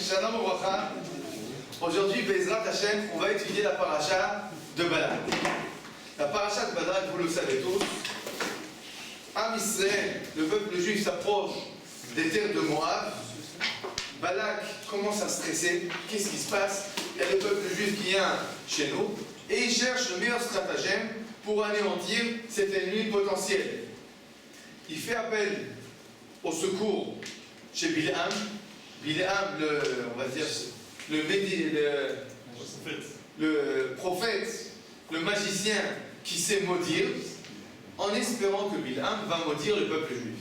Shalom Obracha. Aujourd'hui, Bezrat Hashem, on va étudier la paracha de Balak. La paracha de Balak, vous le savez tous. Am Israël, le peuple juif s'approche des terres de Moab. Balak commence à stresser. Qu'est-ce qui se passe? Il y a le peuple juif qui vient chez nous et il cherche le meilleur stratagème pour anéantir cet ennemi potentiel. Il fait appel au secours chez Bilham. Bilham, on va dire, le prophète, le magicien qui sait maudire, en espérant que Bilham va maudire le peuple juif.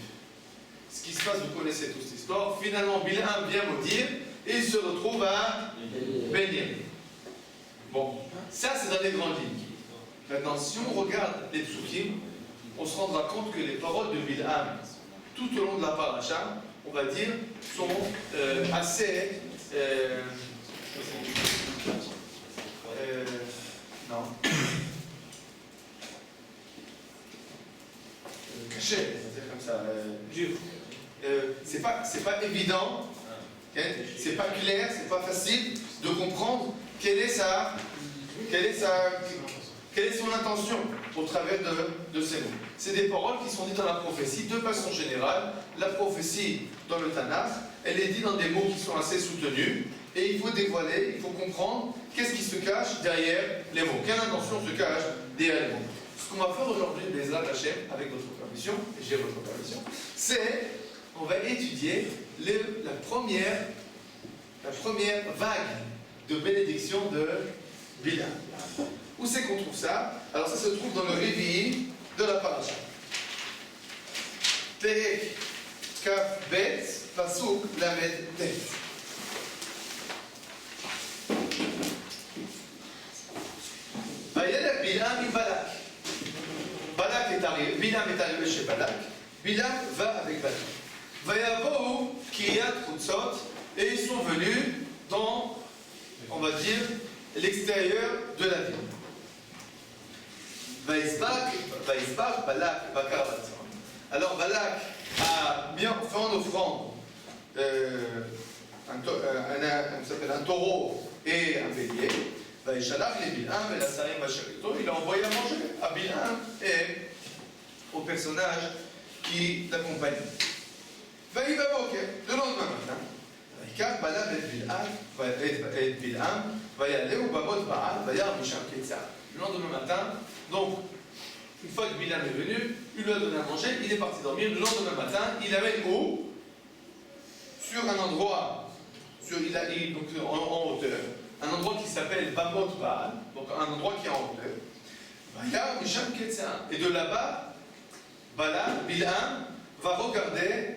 Ce qui se passe, vous connaissez toute l'histoire. Finalement, Bilham vient maudire et il se retrouve à bénir. Bon, ça c'est dans les grandes lignes. Maintenant, si on regarde les psukim, on se rendra compte que les paroles de Bilham, tout au long de la paracha, on va dire, sont assez cachées, c'est comme ça, dur. C'est pas évident, c'est pas clair, c'est pas facile de comprendre quelle est son intention au travers de ces mots. C'est des paroles qui sont dites dans la prophétie de façon générale. La prophétie dans le Tanakh, elle est dite dans des mots qui sont assez soutenus et il faut dévoiler, il faut comprendre qu'est-ce qui se cache derrière les mots. Quelle intention se cache derrière les mots. Ce qu'on va faire aujourd'hui, Bezrat Hashem, avec votre permission, et j'ai votre permission, c'est on va étudier la première vague de bénédiction de Bilham. Où c'est qu'on trouve ça? Alors ça se trouve dans le Révi de la paracha. Perek Kaf Bet Pasuk Lamed Tet. Vayelech Bilham im Balak. Balak est arrivé, Bilham est arrivé chez Balak. Bilham va avec Balak. Vayavo Kiryat Hutzot, et ils sont venus dans, on va dire, l'extérieur de la ville. Vaïsbach Balak Bakar Batzon. Alors Balak a bien fait en offrande un taureau et un bélier. Vaïshalach les Bilham et la Sarim Bacharito. Il a envoyé à manger à Bilham et au personnage qui l'accompagne. Vaïbaboke, le lendemain matin. Vaïkar Balak et Bilham. Vaïale ou Babot Baal, Vaïar Misham Ketzar. Le lendemain matin, donc, une fois que Bilham est venu, il lui a donné à manger, il est parti dormir. Le lendemain matin, il amène où? Sur un endroit, donc en hauteur, un endroit qui s'appelle Babot Baal, donc un endroit qui est en hauteur. Vaïar Misham Ketzar. Et de là-bas, Bilham va regarder,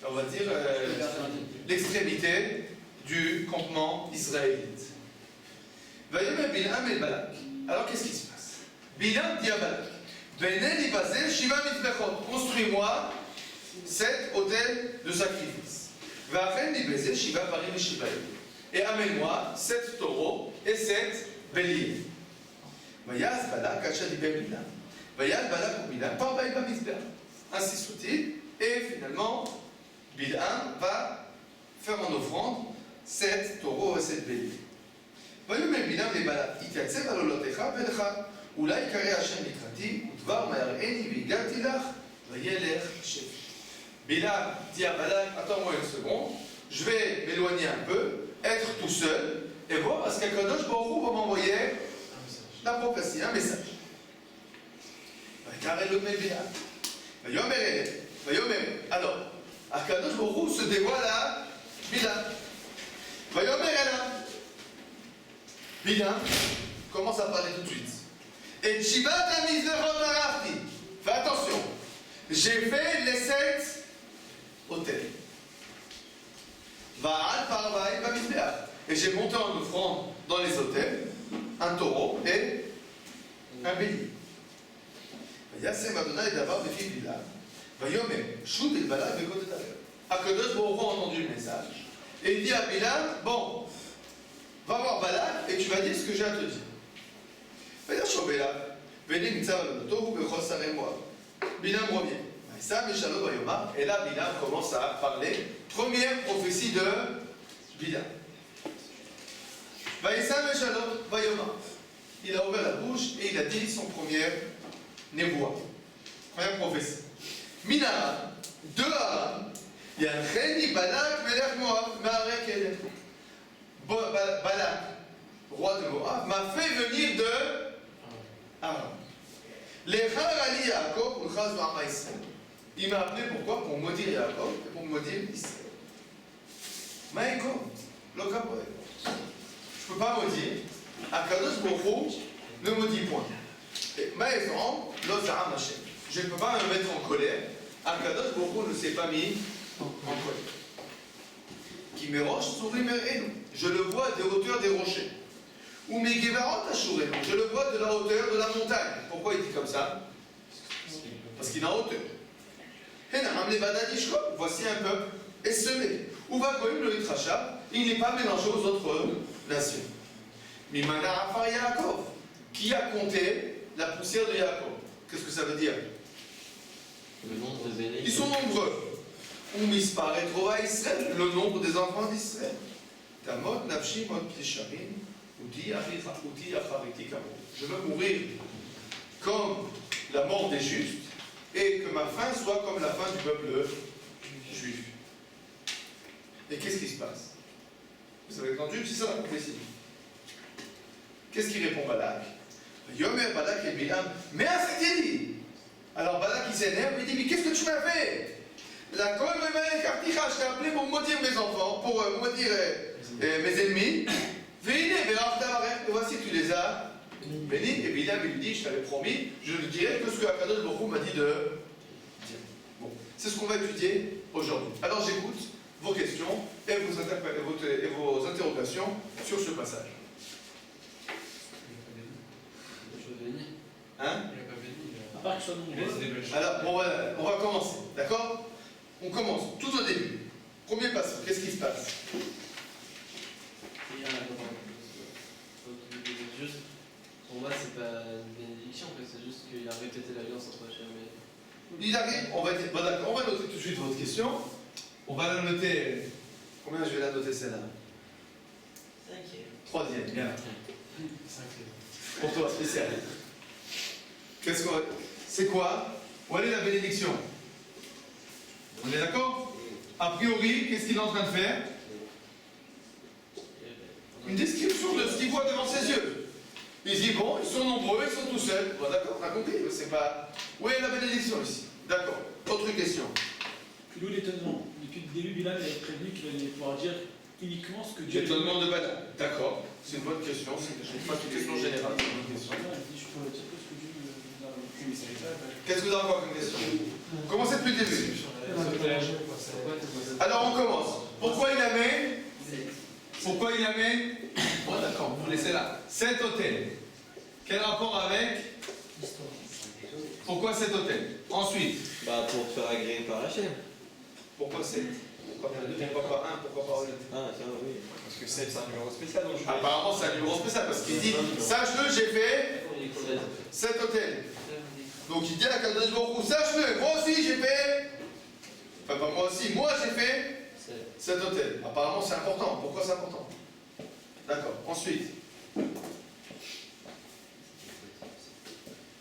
on va dire, l'extrémité du campement israélite. Vaïomer Bilham et Balak. Alors qu'est-ce qui se passe? Bilham dit à Balak, Benen Ibazel Shiva Mitbechot, construis-moi 7 autels de sacrifice. Vachen Ibazel Shiva Parim et Shiva. Et amène-moi 7 taureaux et 7 béliers. Vayaz Balak Achad Ibn Bilham. Vayaz Balak ou Bilham, par Baïba Mizbeach. Ainsi soit-il, et finalement, Bilham va faire en offrande 7 taureaux et 7 béliers. ויאמר בלעם לבלק, התייצב על עולותיך ולך, אולי יקרא השם לקראתי, ודבר מה יראני והגעתי לך, וילך השם. Bilham dit à Balak, attends-moi une seconde, je vais m'éloigner un peu, être tout seul, et voir, parce qu'Akadosh Baruch Hu va m'envoyer la prophétie, un message. Alors, Akadosh Baruch Hu se dévoile à Bilham. Bilham commence à parler tout de suite. Et Shivat HaMizbechot Arafti. Fais attention. J'ai fait les 7 autels. Va'al Parvai Bamizbeach. Et j'ai monté en offrande dans les autels un taureau et un bélier. Vayasem Adonai Davar Befi Bilham. Vayomer Shut El Balak Bekot Et Aver. Akadosh Baruch Hu a entendu le message. Et il dit à Bilham, bon, va voir Balak et tu vas dire ce que j'ai à te dire. Bilham revient. Et là, Bilham commence à parler. Première prophétie de Bilam. Vaïsam et Shalom, Vaïoma. Il a ouvert la bouche et il a dit son premier névoie, première prophétie. Mina, de Aram, Yancheni Balak Melech Moab, Ma'arek Elech. Balak, roi de Moab, m'a fait venir de Aram. L'Echar Ali Yaakov, Ulchaz Ba'ama Israël. Il m'a appelé pourquoi? Pour maudire Yaakov et pour maudire Israël. Maïko, le capoe. Je ne peux pas maudire. Akadosh Baruch Hu ne maudit point. Maïzom, l'Ozara Hashem. Je ne peux pas me mettre en colère. Akadosh Baruch Hu ne s'est pas mis en colère. Qui me roche, souris me haine. Je le vois des hauteurs des rochers. Ou mes Gevarot Ashuré. Je le vois de la hauteur de la montagne. Pourquoi il dit comme ça? Parce qu'il est en hauteur. Voici un peuple esselé. Où va Goïm le Hitracha? Il n'est pas mélangé aux autres nations. Mimana Afar Yaakov. Qui a compté la poussière de Yaakov? Qu'est-ce que ça veut dire? Le nombre des aînés. Ils sont nombreux. Ou Mispar et Trova Israël, le nombre des enfants d'Israël. Tamot, Nafshi, Mot Pisharim, Uti Achariti Kamo. Je veux mourir comme la mort des justes et que ma fin soit comme la fin du peuple juif. Et qu'est-ce qui se passe? Vous avez entendu? C'est ça la prophétie. Qu'est-ce qu'il répond Balak? Yomer Balak et Bilam. Mais c'est dit. Alors Balak il s'énerve, il dit mais qu'est-ce que tu m'as fait? La Kol je t'ai appelé pour maudire mes enfants, pour maudire mes ennemis. Et voici tu les as bénis. Et Bilam il lui dit je t'avais promis, je ne dirai que ce que Akadosh Baruch Hu m'a dit de dire. Bon, c'est ce qu'on va étudier aujourd'hui. Alors j'écoute vos questions et vos interrogations sur ce passage. Hein? Alors, on va commencer, d'accord? On commence tout au début. Premier passage, qu'est-ce qui se passe? Juste, pour moi, c'est pas une bénédiction, c'est juste qu'il a répété l'alliance entre Hachem et. Il arrive, on va dire, bon, d'accord, on va noter tout de suite votre question. On va la noter. Combien je vais la noter celle-là? 5e. 3e, bien. 5e. Pour toi, spécial. Qu'est-ce qu'on va... C'est quoi? Où est la bénédiction? On est d'accord? A priori, qu'est-ce qu'il est en train de faire? Une description de ce qu'il voit devant ses yeux. Il dit, bon, ils sont nombreux, ils sont tout seuls. Bon, d'accord, on a compris. C'est pas... Où est la bénédiction ici? D'accord. Autre question. D'où l'étonnement. Depuis le début, Bilam avait prévenu qu'il allait pouvoir dire uniquement ce que Dieu... L'étonnement de Balaam. D'accord. C'est une bonne question. C'est pas une question générale. C'est une bonne question. Je peux dire que ce que Dieu nous a... Qu'est-ce que vous avez encore comme question? Commencez depuis le début. Alors on commence. Pourquoi il amène? Pourquoi il amène? Bon d'accord, vous laissez là. 7 hôtels. Quel rapport avec? Pourquoi 7 hôtels? Ensuite. Bah, pour te faire agréer par Hachem. Pourquoi 7? Pourquoi pas 2? Pourquoi pas 1? Pourquoi pas 8? Ah, ça, oui. Parce que c'est un numéro spécial. Donc Apparemment c'est un numéro spécial parce qu'il dit sache-le, j'ai fait 7 hôtels. Donc il dit à Kadosh Baruch Hu, sache-le, moi aussi j'ai fait. Enfin pas moi aussi, moi j'ai fait 7 hôtels. Apparemment c'est important. Pourquoi c'est important? D'accord. Ensuite.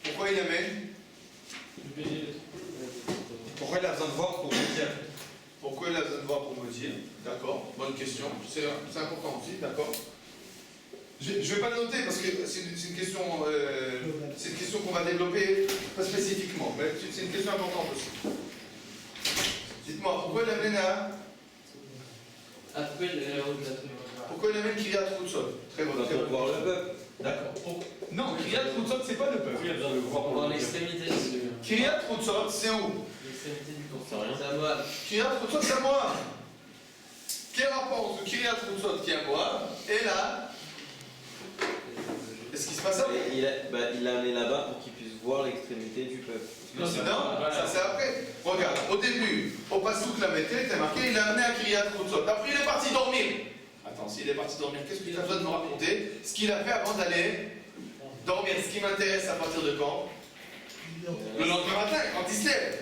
Pourquoi il amène? pourquoi il a besoin de voir pour me dire? Pourquoi il a besoin de voir pour me dire? D'accord, bonne question. C'est important aussi, d'accord. Je ne vais pas le noter parce que c'est une question qu'on va développer pas spécifiquement, mais c'est une question importante aussi. Dites-moi, pourquoi il amène à... Pourquoi il amène Kiryat Rutzot? Très bon. Pour voir le peuple. D'accord. Non, Kiryat Rutzot, c'est pas le peuple. Il a besoin de le voir pour Dans le dire. l'extrémité. Kiryat Rutzot, c'est où? L'extrémité du corps. C'est rien. C'est à moi. Kiryat Rutzot, c'est à moi. Quel rapport entre Kiryat Rutzot qui est à moi et là? Qu'est-ce qui se passe après? Il l'a amené là-bas pour qu'il puisse voir l'extrémité du peuple. Non, ça c'est après. Regarde, au début, au Passouk la mettait, t'es marqué, il l'a amené à Kiryat Rutzot. Après, il est parti dormir. Attends, s'il est parti dormir, qu'est-ce qu'il a besoin de me raconter? Ce qu'il a fait avant d'aller dormir. Ce qui m'intéresse à partir de quand? Le lendemain matin, quand il se lève.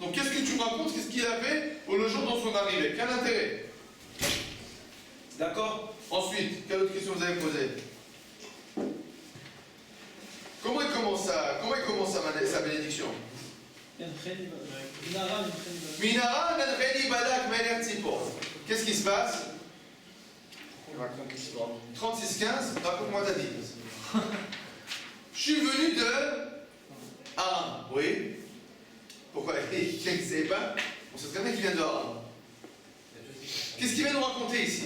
Donc qu'est-ce que tu me racontes? Qu'est-ce qu'il a fait le jour de son arrivée? Quel intérêt? D'accord. Ensuite, quelle autre question vous avez posée? Comment il commence sa bénédiction? Minara Mencheni Balak Meler Tzipor. Qu'est-ce qui se passe? On raconte l'histoire. 36-15, raconte-moi ta vie. Je suis venu de Aram. Oui. Pourquoi? Quelqu'un ne savait pas? On sait très bien qu'il vient de Aram. Qu'est-ce qu'il vient nous raconter ici?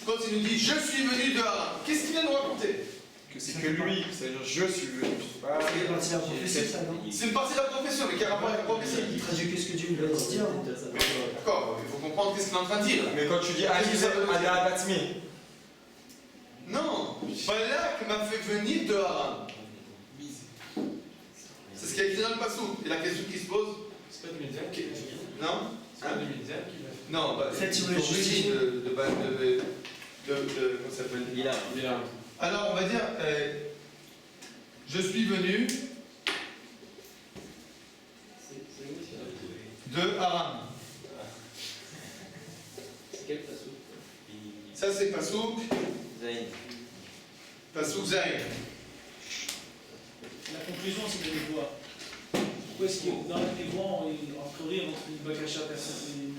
Quand il nous dit je suis venu de Haran, qu'est-ce qu'il vient nous raconter? Que c'est que lui, c'est-à-dire je suis venu. Ah, C'est une partie de la prophétie, ça, non? C'est une partie de la profession, mais quel rapport avec la prophétie? Il traduit qu'est-ce que Dieu lui a dit de dire, non? D'accord, il faut comprendre qu'est-ce qu'il est en train de dire. Mais quand tu dis Ada Batmi, Non, Balak m'a fait venir de Haran. C'est ce qui est écrit dans le passou. Et la question qui se pose? C'est pas 2010 qui l'a fait. Non? C'est pas 2010 qui l'a fait. Non, bah, Faites sur le l'origine justifié. comment ça s'appelle? Il a. Alors, on va dire, je suis venu de Haran. C'est quel passou? Ça, c'est Passouk. Passouk Zayn. La conclusion, c'est de les voir. Pourquoi est-ce que dans les voix, en théorie, on trouve une bakasha personnelle, une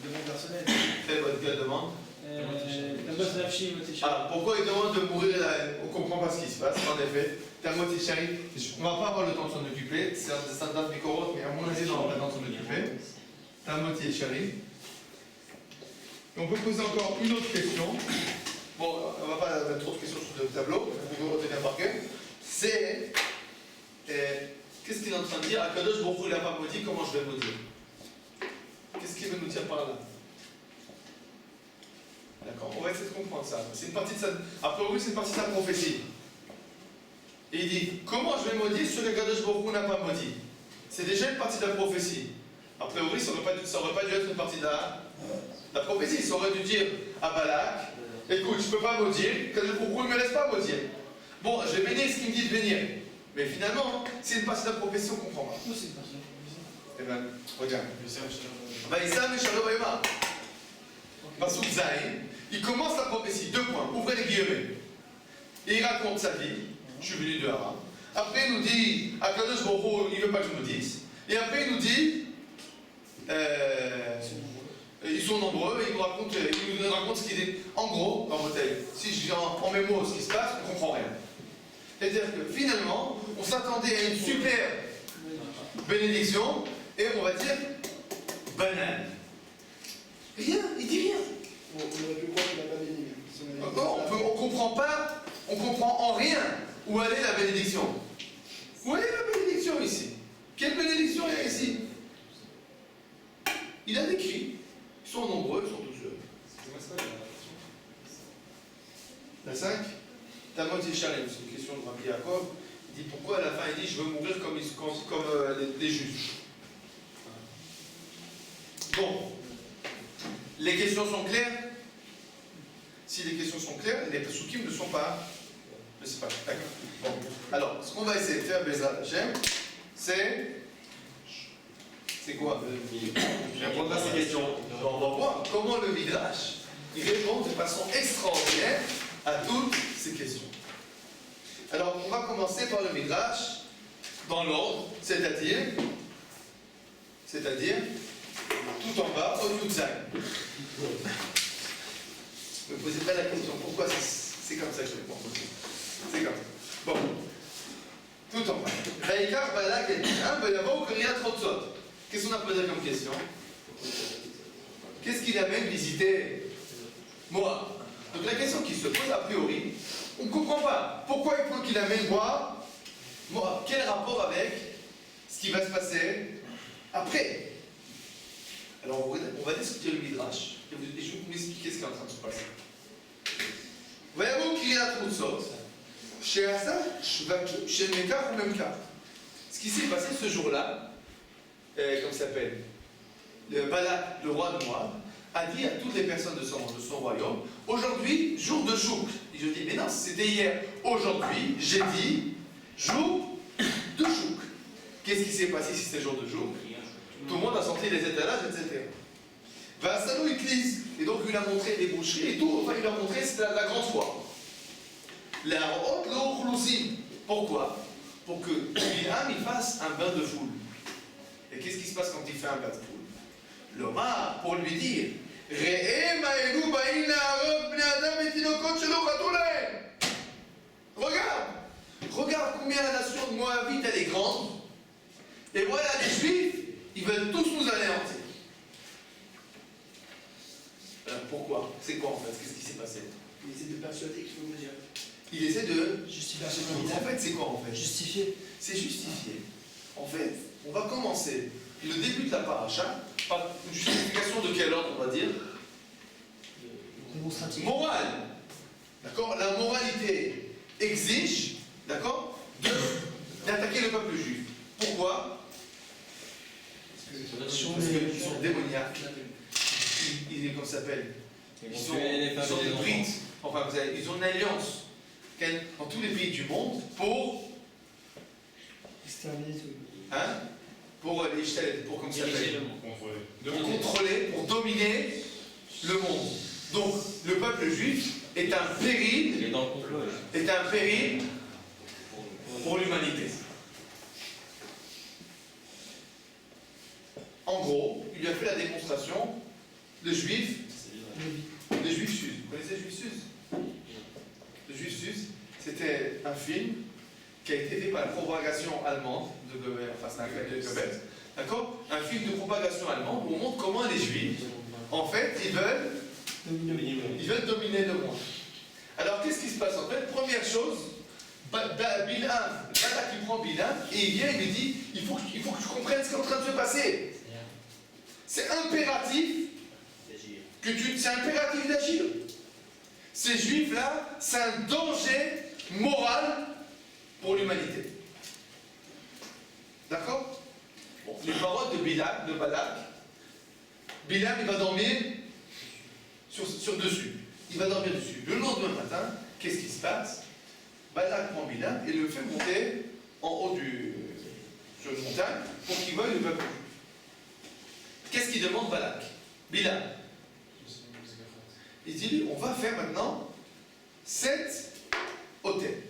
demande personnelle? Quelle bonne demande? La base nafshi, moticha. Ah, pourquoi il demande de mourir là? On ne comprend pas ce qui se passe, en effet. Tamoti Shari, on ne va pas avoir le temps de s'en occuper. C'est un standard Mikorot, mais à mon avis, on va pas le temps de s'en occuper. Tamoti Shari. Et on peut poser encore une autre question. Bon, on ne va pas mettre trop de questions sur le tableau, vous pouvez retenir par cœur. C'est. Qu'est-ce qu'il est en train de dire? Akadosh Baruch Hu, il n'a pas maudit, comment je vais maudire? Qu'est-ce qu'il veut nous dire par là? D'accord, on va essayer de comprendre ça. C'est une partie de sa. A priori, c'est une partie de sa prophétie. Et il dit, comment je vais maudire ce que Kadosh Baruch Hu n'a pas maudit? C'est déjà une partie de la prophétie. A priori, ça n'aurait pas dû être une partie de la prophétie. Ça aurait dû dire à Balak, écoute, je ne peux pas maudire, Kadosh Baruch Hu ne me laisse pas maudire. Bon, je vais bénir ce qu'il me dit de bénir. Mais finalement, c'est une partie de la prophétie, on ne comprend pas. Où c'est une partie de la prophétie? Eh bien, regarde. Vaïsam et Shalom Vaïma. Passouk Zayn, il commence la prophétie, 2 points, ouvrez les guillemets. Et il raconte sa vie, je suis venu de Haran. Après il nous dit, Akadosh Baruch Hu, il ne veut pas que je me dise. Et après il nous dit, ils sont nombreux, et il nous raconte ce qu'il est. En gros, dans votre tête, si je dis en mes mots ce qui se passe, on ne comprend rien. C'est-à-dire que finalement, on s'attendait à une super bénédiction, et on va dire, banane. Rien, il dit rien. On aurait pu croire qu'il n'a pas béni. Si on avait dit On comprend pas, on comprend en rien où elle est la bénédiction. Où elle est la bénédiction ici? Quelle bénédiction il y a ici? Il a décrit, ils sont nombreux, ils sont tous jeunes. La 5, Tamot Yeshalem, c'est une question de Rabbi Yaakov. Il dit pourquoi à la fin il dit je veux mourir comme les justes. Bon. Les questions sont claires? Si les questions sont claires, les pasukim ne sont pas. Je ne sais pas. D'accord. Bon. Alors, ce qu'on va essayer de faire, Bezrat Hashem, c'est. C'est quoi? répondre à ces questions. On va voir comment le Midrash il répond de façon extraordinaire à toutes ces questions. Alors, on va commencer par le Midrash dans l'ordre, c'est-à-dire tout en bas, au Yud Zayn. Ne me posez pas la question, pourquoi c'est comme ça que je réponds. C'est comme ça. Bon. Tout en bas. Vaïkar Balak et Bilam, Vayavo Kriya Trotzot. Qu'est-ce qu'on a posé comme question? Qu'est-ce qu'il amène visiter Moab? Donc la question qui se pose, a priori, on ne comprend pas. Pourquoi il faut qu'il amène Moab? Quel rapport avec ce qui va se passer après? Alors on va discuter le Midrash et je vais vous expliquer ce qui est en train de se passer. Voyez-vous qu'il y a Troutsot, chez Asa, chez Mekar ou même cas. Ce qui s'est passé ce jour-là, comment ça s'appelle? Le Balak, le roi de Moab, a dit à toutes les personnes de son royaume, aujourd'hui, jour de chouk. Et je dis, mais non, c'était hier. Aujourd'hui, j'ai dit, jour de chouk. Qu'est-ce qui s'est passé si c'était jour de chouk? Tout le monde a sorti les étalages, etc. Va à Salou Iklis. Et donc il a montré les boucheries et tout, enfin il a montré c'est la grande foi. La haute l'eau. Pourquoi? Pour que Bilam il fasse un bain de foule. Et qu'est-ce qui se passe quand il fait un bain de foule? L'Omar, pour lui dire, regarde combien la nation de Moabite elle est grande. Et voilà les Juifs, ils veulent tous nous anéantir. Pourquoi? C'est quoi en fait? Qu'est-ce qui s'est passé? Il essaie de persuader qu'il faut mourir. Il essaie de... Justifier. En fait, c'est quoi en fait? Justifier. C'est justifié. En fait, on va commencer le début de la paracha par une justification de quel ordre on va dire? Démonstratif. Morale. D'accord? La moralité exige, d'accord, d'attaquer le peuple juif. Pourquoi? Parce qu'ils sont démoniaques. Ils comment ça s'appelle? Ils sont une bride. Enfin, vous savez, ils ont une alliance dans tous les pays du monde pour Exterminer tout. hein, pour les Ishtel, pour comme ça s'appelle, Contrôler. pour contrôler, pour dominer le monde. Donc le peuple juif est un péril, Il est dans le complot. est un péril pour l'humanité. En gros, il lui a fait la démonstration de juifs, des juifs sus. Vous connaissez les juifs sus? Le juif sus, c'était un film qui a été fait par la propagation allemande de Goebbels, enfin c'est un film de Goebbels, d'accord? Un film de propagation allemande où on montre comment les juifs, en fait, ils veulent dominer le monde. Alors qu'est-ce qui se passe en fait? Première chose, Bilam, Balak il prend Bilam et il vient, il lui dit, il faut que tu comprennes ce qui est en train de se passer. C'est impératif c'est impératif d'agir. Ces juifs-là, c'est un danger moral pour l'humanité. D'accord? Bon, les paroles de Balak, Bilam il va dormir sur dessus. Il va dormir dessus. Le lendemain matin, qu'est-ce qui se passe? Balak prend Bilam et le fait monter en haut sur une montagne pour qu'il voie le peuple. Qu'est-ce qu'il demande Balak? Bilam. Il dit, on va faire maintenant 7 autels.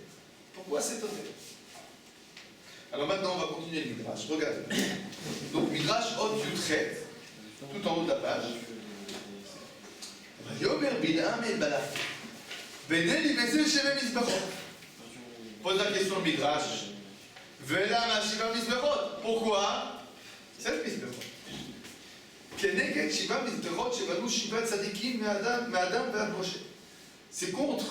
Pourquoi 7 autels? Alors maintenant, on va continuer le Midrash. Regardez. Donc, Midrash haute du trait, tout en haut de la page. Yomer Bilam et Balak. Venez libérer chez Mizbechot. Pose la question de Midrash. Vela Mashiva Mizbechot. Pourquoi 7 Mizbechot. C'est contre,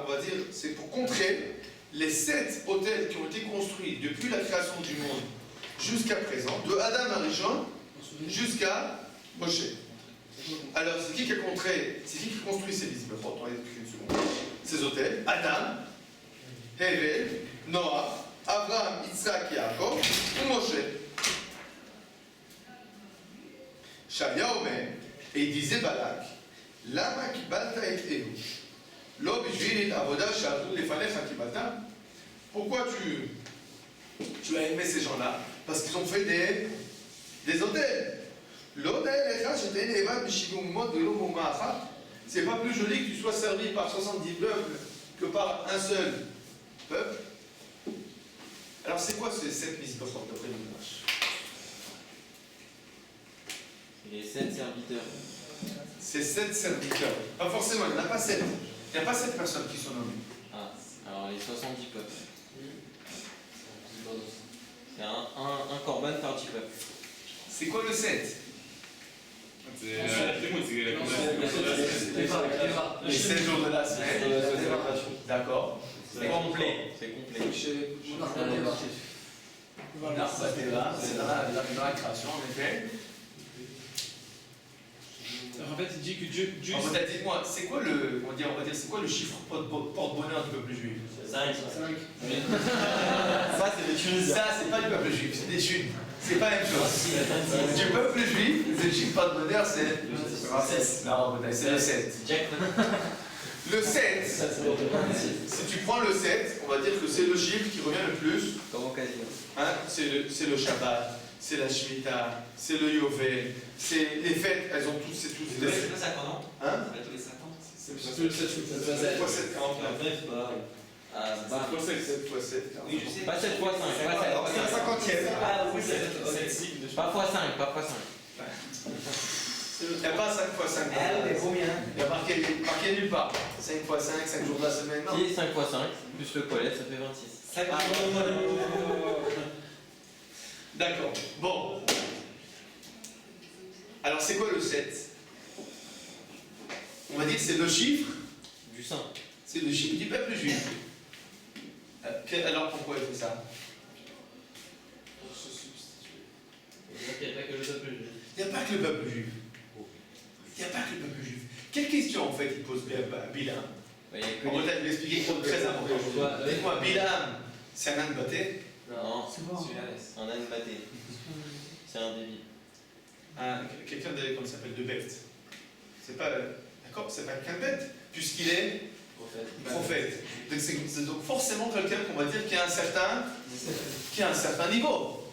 on va dire, c'est pour contrer les 7 hôtels qui ont été construits depuis la création du monde jusqu'à présent, de Adam à Rishon jusqu'à Moshe. Alors, c'est qui a construit ces Mizbechot? On va expliquer une seconde. Ces hôtels, Adam, Hevel, Noah, Abraham, Yitzhak, Yaakov ou Moshe. Shavia Omer, et il disait Balak, Lama kibalta et Elu, lo bishvil et avoda sha'atu lefanecha kibalta. Pourquoi tu as aimé ces gens-là? Parce qu'ils ont fait des hôtels. C'est pas plus joli que tu sois servi par 70 peuples que par un seul peuple. Alors c'est quoi ces 7 Mizbechot d'après le Midrash? Les 7 serviteurs. C'est 7 serviteurs. Pas forcément, il n'y en a pas 7. Il n'y a pas 7 personnes qui sont nommées. Ah, alors les 70 peuples. C'est un korban par 10 peuples. C'est quoi le 7? Les 7 jours de la semaine. D'accord. C'est complet. C'est complet. C'est dans la création, en effet. Alors, en fait, il dit que Dieu Dites-moi, c'est quoi c'est quoi le chiffre porte-bonheur du peuple juif? 5. Ça, c'est des Tunisiens. Ça, c'est pas du peuple juif, c'est des thunes. C'est pas la même chose. Du peuple juif, le chiffre porte-bonheur, c'est le 6. Non, c'est le 7. Le 7, si tu prends le 7, on va dire que c'est le chiffre qui revient le plus. Comme au casino. Hein, c'est le Shabbat, c'est la Shemitah, c'est le Yovel, c'est les fêtes, elles ont toutes, c'est tous des fêtes. Ça pendant Hein? Tout le 7 fois 7 7. fois 7, 49. Bref, bah. Ah, 7 bah. fois 7 fois 7, 49. Oui, je sais. Pas 7 fois 5, pas 7 fois 5. C'est 50e. Ah, oui, C'est Pas fois 5, pas fois 5. Il n'y a pas 5 fois 5. Elle est combien? Il n'y a marqué nulle part. 5 fois 5, 5 jours de la semaine. Non. Qui est 5 fois 5, plus le collet, ça fait 26. D'accord. Bon. Alors c'est quoi le 7? On va dire que c'est le chiffre. Du sang. C'est le chiffre du peuple juif. Alors pourquoi il fait ça? Pour se substituer. Il n'y a pas que le peuple juif. Il n'y a pas que le peuple juif. Il n'y a pas que le peuple juif. Quelle question en fait il pose Bilam? Il y a que On va les- peut-être lui expliquer quelque chose de très important. Dites-moi, Bilam, c'est un âne batté? Non, C'est bon. un âne batté. C'est un débit. Quelqu'un de, comment ça s'appelle, de bête. C'est pas, d'accord, c'est pas quelqu'un de bête, puisqu'il est prophète. Donc c'est donc forcément quelqu'un qu'on va dire qui a un certain niveau.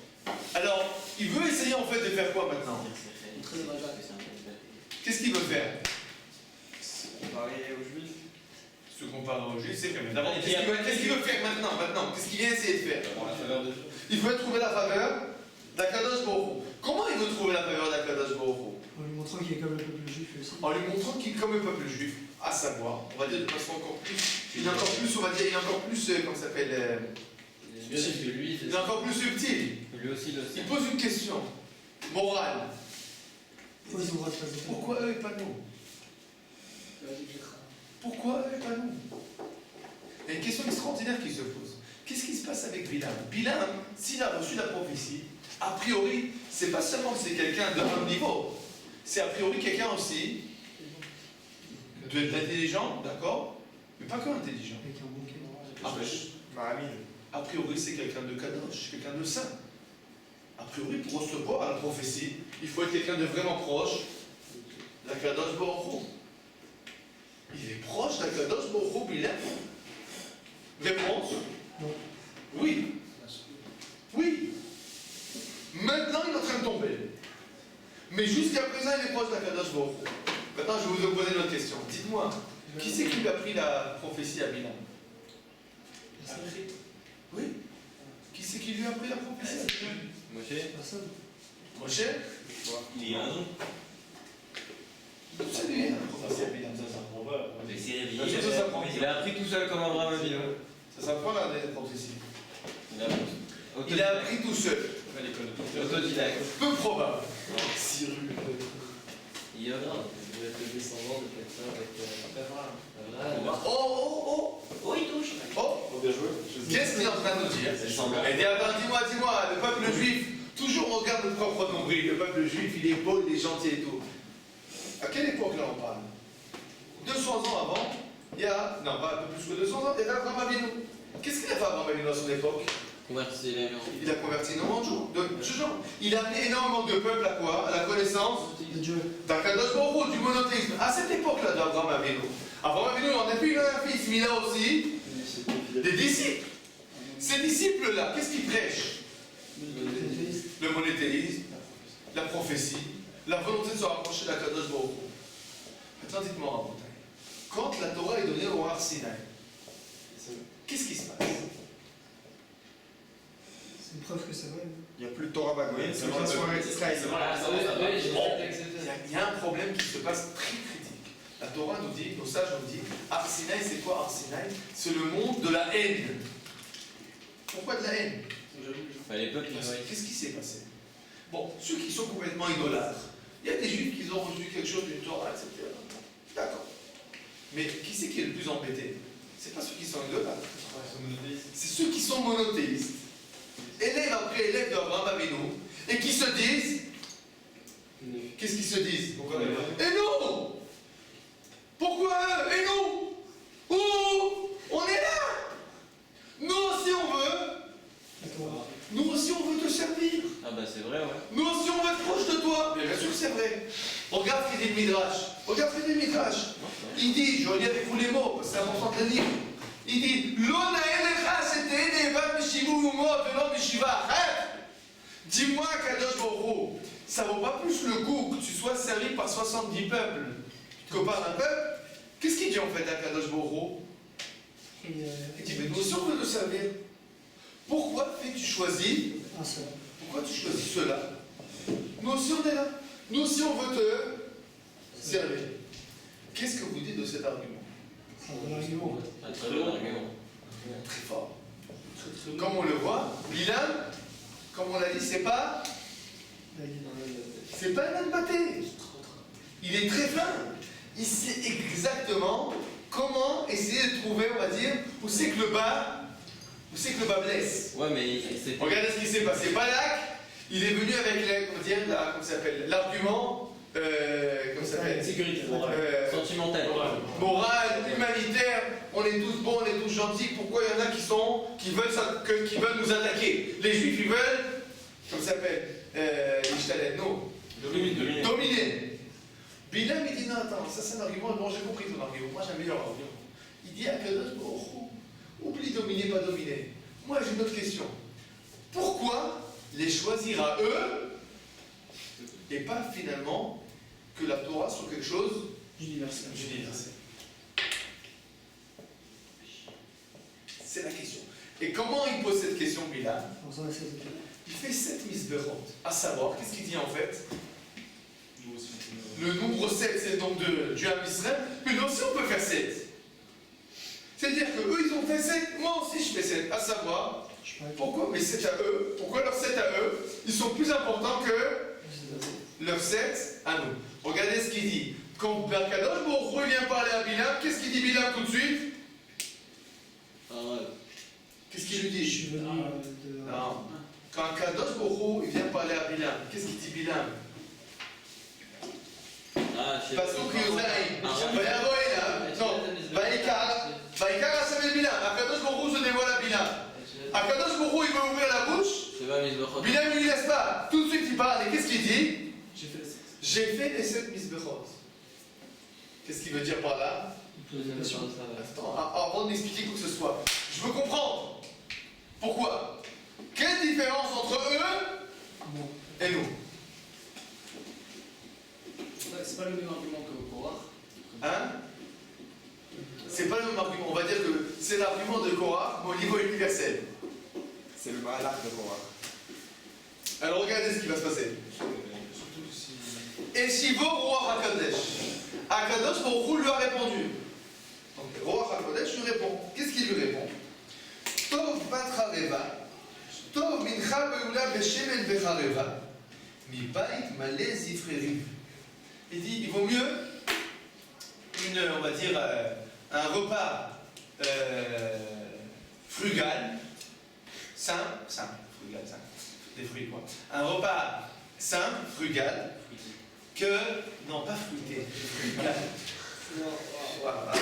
Alors, il veut essayer en fait de faire quoi maintenant? Qu'est-ce qu'il veut faire? Comparé aux juifs. Se comparer aux juifs, c'est fait. Mais d'abord, Et qu'est-ce qu'il veut faire maintenant? Qu'est-ce qu'il vient essayer de faire? Il veut trouver la faveur d'Akadosh Baruch Hu. Comment il veut trouver la faveur d'Akadosh Baruch Hu? En lui montrant qu'il est comme le peuple juif aussi. En lui montrant qu'il est comme le peuple juif, à savoir, on va dire de façon encore plus, il est encore plus, on va dire, il est encore plus, comment ça s'appelle, Il est mieux que lui. il est encore plus subtil. Lui aussi le Il sait. pose une question morale. Pourquoi ils ont le droit de passer ça? Pourquoi eux et pas nous? Pourquoi eux et pas nous? Il y a une question extraordinaire qui se pose. Qu'est-ce qui se passe avec Bilam? Bilam, s'il a reçu la prophétie, a priori, c'est pas seulement que c'est quelqu'un de haut niveau, c'est a priori quelqu'un aussi d'intelligent, d'accord, mais pas que intelligent. Avec un bon cœur. A priori, c'est quelqu'un de kadosh, quelqu'un de saint. A priori, pour recevoir la prophétie, il faut être quelqu'un de vraiment proche d'Akadosh Baruch Hu. Il est proche d'Akadosh Baruch Hu, Bilam. Réponse? Non. Oui. Oui. Maintenant, il est en train de tomber. Mais jusqu'à présent, il est proche d'Akadosh Baruch Hu. Maintenant, je vais vous poser une autre question. Dites-moi, qui c'est qui lui a pris la prophétie à Bilam? Oui. Qui c'est qui lui a pris la prophétie? Moshe. Personne. Moshe? Il est un nom. C'est lui, la prophétie à Bilam. Il s'est réveillé. Ça s'apprend. Il a appris tout seul comme Abraham Avinu. Ça s'apprend la prophétie. Il Il a appris tout seul. Autodidacte. Peu probable. Il y en a. Il va être le descendant de quelqu'un avec Abraham. Oh. Oh, il touche. Oh. Qu'est-ce qu'il est en train de nous dire? Eh bien, attends, dis-moi, le peuple juif, toujours on regarde notre propre nombril. Le peuple juif, il est beau, il est gentil et tout. À quelle époque là on parle? 200 ans avant, il y a, non pas un peu plus que 200 ans, il y avait Abraham Avinu. Qu'est-ce qu'il a fait Abraham Avinu à son époque? Convertir les gens. Il a converti énormément de gens. Il a amené énormément de peuples à quoi? À la connaissance De Dieu. d'Akadosh Baruch Hu, du monothéisme. À cette époque-là d'Abraham Avinu. Abraham Avinu, en effet, il a un fils, mais il a aussi des disciples. Ces disciples-là, qu'est-ce qu'ils prêchent? Le monothéisme, la prophétie, la volonté de se rapprocher d'Akadosh Baruch Hu. Maintenant, dites-moi en montagne. Quand la Torah est donnée au Har Sinaï, qu'est-ce qui se passe? C'est une preuve que c'est vrai. Il n'y a plus de Torah Bagoïne, c'est une soirée Israël. Il y a un problème qui se passe très critique. La Torah nous dit, nos sages nous disent, Har Sinaï, c'est quoi Har Sinaï? C'est le monde de la haine. Pourquoi de la haine? Les peuples, Qu'est-ce qui s'est passé? Bon, ceux qui sont complètement idolâtres, il y a des juifs qui ont reçu quelque chose d'une Torah, etc. D'accord. Mais qui c'est qui est le plus embêté? C'est pas ceux qui sont idolâtres. C'est ceux qui sont monothéistes. Élève après élève d'Abraham Avinu, et qui se disent, qu'est-ce qu'ils se disent? Et nous? Pourquoi eux? Et nous? Oh, on est là! Nous aussi on veut. Nous aussi on veut te servir. Ah bah c'est vrai, ouais. Nous aussi on veut être proche de toi. Bien sûr que c'est vrai. Regarde ce qu'il dit le Midrash. Regarde ce qu'il dit le Midrash. Il dit, je relis avec vous les mots, parce que c'est important de le lire. Il dit, dis-moi, Kadosh Baruch Hu, ça vaut pas plus le coup que tu sois servi par 70 peuples que par un peuple? Qu'est-ce qu'il dit en fait à Kadosh Baruch Et, Il dit, mais nous aussi on veut le servir. Pourquoi fais-tu choisir un seul. Pourquoi tu choisis cela? Nous aussi on est là. Nous aussi on veut te servir. Qu'est-ce que vous dites de cet argument? C'est un bon argument. Un très bon argument. Très fort. Comme on le voit, Bilam, comme on l'a dit, c'est pas un Baté. Il est très fin. Il sait exactement comment essayer de trouver, on va dire, où c'est que le bas blesse. Ouais, mais c'est. Regardez ce qui s'est passé. Balak, il est venu avec l'argument, comment ça s'appelle, Sécurité. Sentimental. moral, humanitaire. On est tous bons, on est tous gentils. Pourquoi il y en a qui veulent nous attaquer? Les Juifs, ils veulent, comment ça s'appelle, non, dominer. Bilam, il dit non, attends, ça c'est un argument. Bon, j'ai compris ton argument. Moi, j'ai un meilleur argument. Il dit à Kadosh Baruch Hu, oublie dominer, pas dominer. Moi, j'ai une autre question. Pourquoi les choisir à eux et pas finalement que la Torah soit quelque chose Universel. d'universel? C'est la question. Et comment il pose cette question, Bilam? Il fait 7 misberot. À savoir, qu'est-ce qu'il dit en fait? Le nombre 7, c'est donc du Ham Israël, mais nous aussi on peut faire 7. C'est-à-dire qu'eux, ils ont fait 7, moi aussi je fais 7. À savoir, pourquoi mes 7 à eux, pourquoi leurs 7 à eux, ils sont plus importants que leurs 7 à nous. Regardez ce qu'il dit. Quand Kadosh Baruch Hu vient parler à Bilam, qu'est-ce qu'il dit Bilam tout de suite? Qu'est-ce qu'il lui dit? Je suis venu de. Non. Quand Kadosh Baruch Hu vient parler à Bilam, qu'est-ce qu'il dit Bilam? Pasuk Yozaï. Vayavo Elav. Non. Vaïkar Hashem Bilam. Akadosh Baruch Hu se dévoile à Bilam. Akadosh Baruch Hu, il veut ouvrir la bouche. Bilam ne lui laisse pas. Tout de suite il parle. Et qu'est-ce qu'il dit? J'ai fait les 7 misbechot. Qu'est-ce qu'il veut dire par là? Attends, avant de m'expliquer quoi que ce soit, je veux comprendre. Pourquoi? Quelle différence entre eux et nous? C'est pas le même argument que Korach. Hein? C'est pas le même argument. On va dire que c'est l'argument de Korach, mais au niveau universel. C'est le malach de Korach. Alors regardez ce qui va se passer. Et Shivo, roi Hakadosh. Hakadosh, Baruch Hu lui a répondu. Donc, roi Hakadosh lui répond. Qu'est-ce qu'il lui répond? Tov batchareva, Tov mincha beula beshemen bechareva, mi bait malé zifreriv. Il dit, il vaut mieux on va dire, un repas frugal, simple, frugal, simple, des fruits quoi. Un repas simple, frugal, que, non pas fruité, frugal. Voilà.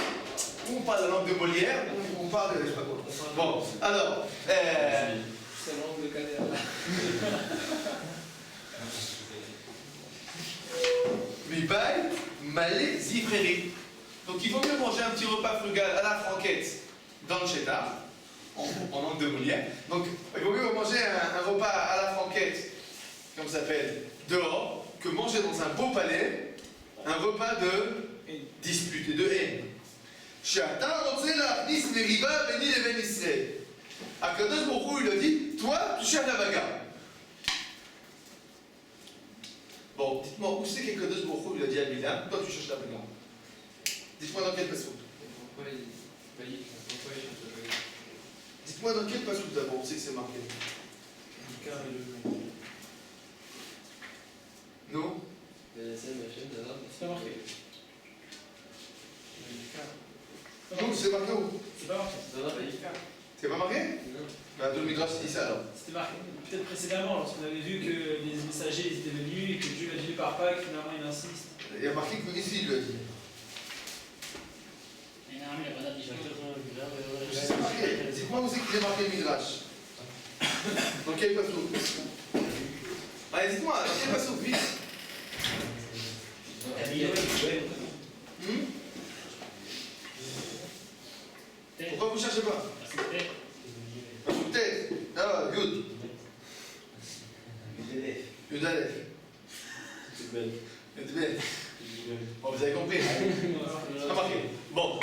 On parle la langue de Molière, on parle de, je sais pas quoi. Bon, alors, C'est l'angle de Kader. Mibaï, malé, zifreri. Donc il vaut mieux manger un petit repas frugal à la franquette dans le chétard, en langue de Molière. Donc il vaut mieux manger un repas à la franquette, comme ça s'appelle, dehors, que manger dans un beau palais, un repas de dispute et de haine. She'ata rotzeh la'achnis meriba beni leben Israël. Akadosh Baruch Hu, il a dit, toi, tu cherches la bagarre. Bon, dites-moi, où c'est qu'Akadosh Baruch Hu, il a dit à Bilam, toi, tu cherches la bagarre. Dites-moi dans quel passage. Pourquoi il cherche la bagarre? Dites-moi dans quel passage d'abord, on sait que c'est marqué. Non? C'est pas marqué. Non, c'est marqué où? C'est pas marqué. C'est pas marqué? Non. Bah, dans le Midrash, c'est dit ça alors. C'était marqué peut-être précédemment, lorsqu'on avait vu que les messagers ils étaient venus et que Dieu l'a dit par Pâques, finalement il insiste. Il y a marqué que ici, il lui a dit. C'est marqué. Dites-moi où c'est qu'il est marqué le Midrash. Dans quel passage? Allez, dites-moi, dans quel passage, vite. Pourquoi vous ne cherchez pas? Peut-être. Ah, Yud. Yud Aleph. Yud Bet. Bon, vous avez compris. remarqué. Bon,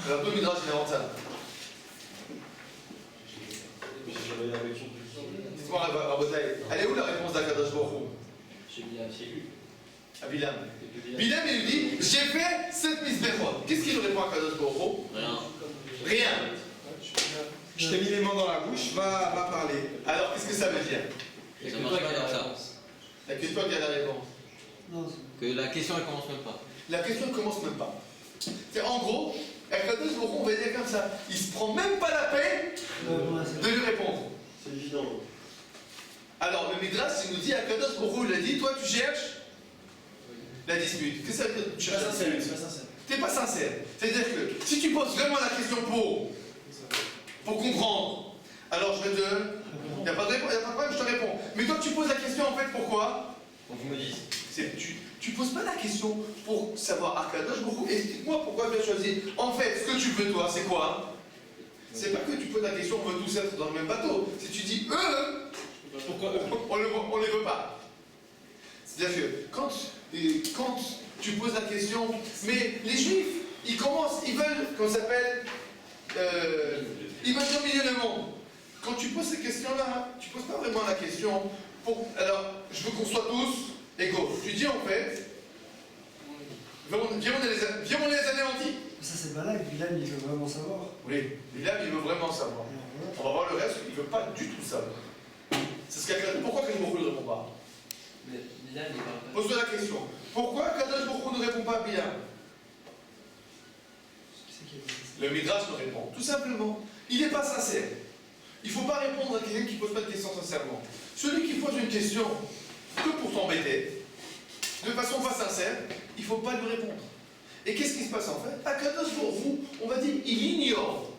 alors tout le Midrash, il invente ça. Dites-moi, Rabotai, elle est où la réponse d'Akadosh Baruch Hu? Chez Bilam, chez lui. À Bilam. Et puis Bilam, il lui dit, j'ai fait 7 misbechot. Qu'est-ce qu'il répond à Akadosh Baruch Hu? Rien. Rien. Je t'ai mis les mains dans la bouche, va parler. Alors, qu'est-ce que ça veut dire? Il y a Ça que marche toi pas qui as comme la ça. réponse. Il n'y a que toi qui as la réponse. Non, Que la question elle commence même pas. La question ne commence même pas. C'est en gros, Akadosh Baruch Hu, on va dire comme ça, il se prend même pas la peine de lui répondre. C'est évident. Alors, le Midrash, il nous dit, Akadosh Baruch Hu, il a dit, toi tu cherches la dispute. Qu'est-ce que ça veut dire? Tu C'est pas cherches la sincère, dispute. c'est pas sincère. T'es pas sincère. C'est-à-dire que si tu poses vraiment la question pour comprendre, alors je vais te. Il n'y a pas de réponse, il n'y a pas de problème, je te réponds. Mais toi tu poses la question en fait pourquoi? Donc vous me dites. Tu poses pas la question pour savoir Akadosh Baruch Hu, explique-moi pourquoi tu as choisi. En fait, ce que tu veux toi, c'est quoi? C'est pas que tu poses la question, on veut tous être dans le même bateau. Si tu dis eux, pourquoi on les veut pas? C'est-à-dire que quand tu poses la question, mais les juifs, ils commencent, ils veulent, qu'on s'appelle, ils veulent dominer le monde. Quand tu poses ces questions-là, tu poses pas vraiment la question pour, alors, je veux qu'on soit tous égaux. Tu dis en fait, viens on les anéantit. ça c'est Balak, Bilam il veut vraiment savoir. Oui, Bilam, il veut vraiment savoir. On va voir le reste, il ne veut pas du tout savoir. C'est ce pourquoi Kadosh Baruch Hu ne répond pas? Mais Bilam, il parle pas. Pose-toi la question. Pourquoi Kadosh Baruch Hu ne répond pas à Bilam? Le Midrash me répond. Tout simplement, il n'est pas sincère. Il ne faut pas répondre à quelqu'un qui ne pose pas de question sincèrement. Celui qui pose une question que pour t'embêter, de façon pas sincère, il ne faut pas lui répondre. Et qu'est-ce qui se passe en fait? Akadosh Baruch Hu, on va dire, il ignore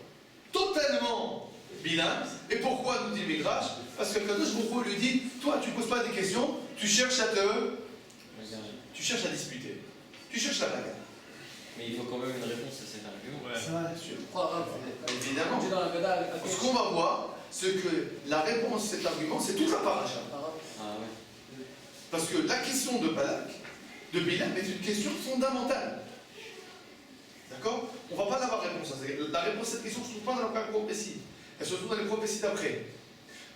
totalement Bilam. Et pourquoi nous dit le Midrash? Parce que Akadosh Baruch Hu lui dit, toi tu ne poses pas des questions, tu cherches à disputer. Tu cherches la bagarre. Mais il faut quand même une réponse à cet argument. C'est vrai. Évidemment. Dans la Gada, Ce qu'on va voir, c'est que la réponse à cet argument, c'est toute la paracha. Ah ouais. Parce que la question de Balak, de Bilam, est une question fondamentale. D'accord? On ne va pas avoir réponse à ça. La réponse à cette question ne se trouve pas dans la première prophétie. Elle se trouve dans les prophéties d'après.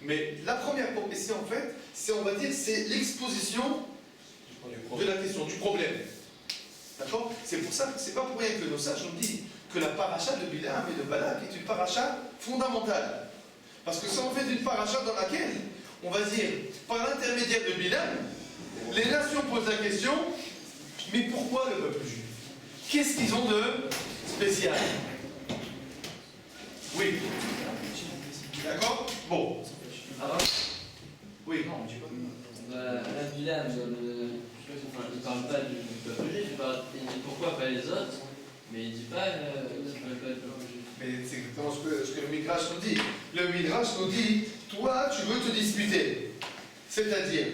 Mais la première prophétie, en fait, c'est, on va dire, c'est l'exposition de la question, du problème. D'accord? C'est pour ça que c'est pas pour rien que nos sages ont dit que la paracha de Bilam et de Balak est une paracha fondamentale. Parce que c'est en fait une paracha dans laquelle, on va dire, par l'intermédiaire de Bilam, les nations posent la question, mais pourquoi le peuple juif? Qu'est-ce qu'ils ont de spécial? Oui. D'accord? Bon. Oui. Là, Bilam, il parle pas du peuple juif, il dit pourquoi pas les autres, mais il dit pas pas le peuple juif. Mais c'est exactement ce que le Midrash nous dit. Le Midrash nous dit, toi, tu veux te disputer. C'est-à-dire,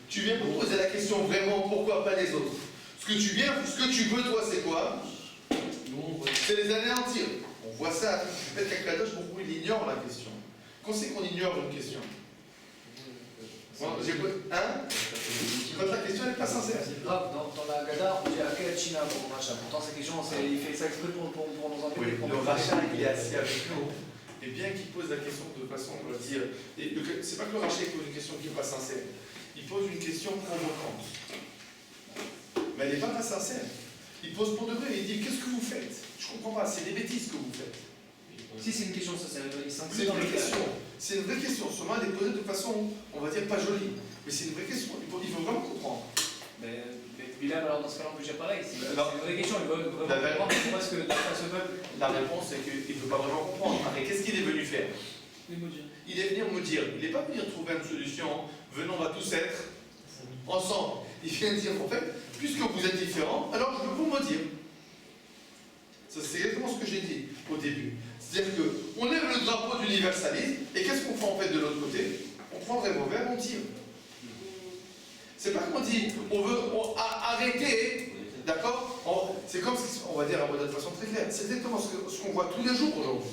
tu viens pour poser la question vraiment, pourquoi pas les autres? Ce que tu veux, toi, c'est quoi? C'est les anéantir. On voit ça. Peut-être qu'Akadosh Baruch Hu, il ignore la question. Quand c'est qu'on ignore une question? Hein? Quand la question n'est pas sincère. C'est grave, dans la Gada, on dit Akel China pour Racha. Pourtant, cette question, il fait ça exprès pour nous embêter. Oui, le rachat, il est assis avec nous. Et bien qu'il pose la question de façon, on va dire. C'est pas que le rachat pose une question qui n'est pas sincère. Il pose une question provocante. Mais elle n'est pas sincère. Il pose pour de vrai, il dit qu'est-ce que vous faites? Je comprends pas, c'est des bêtises que vous faites. Si c'est une question, ça c'est C'est une vraie question. C'est une vraie question. Seulement, elle est posée de façon, on va dire, pas jolie. Mais c'est une vraie question. Il faut vraiment comprendre. Mais Bilam, alors dans ce cas-là, on peut dire pareil. C'est une Alors, vraie question, il veut vraiment comprendre pourquoi est-ce que ce peuple. La réponse, c'est qu'il ne veut pas vraiment comprendre. Mais qu'est-ce qu'il est venu faire? Il est venu me dire. Il n'est pas venu trouver une solution. Venons, on va tous être ensemble. Il vient dire, en fait, puisque vous êtes différents, alors je veux vous maudire. Ça, c'est exactement ce que j'ai dit au début. C'est-à-dire qu'on lève le drapeau d'universalisme, et qu'est-ce qu'on fait en fait de l'autre côté? On prend le revolver, on tire. C'est pas qu'on dit, on veut arrêter, d'accord? C'est comme, on va dire de façon très claire, c'est exactement ce qu'on voit tous les jours aujourd'hui.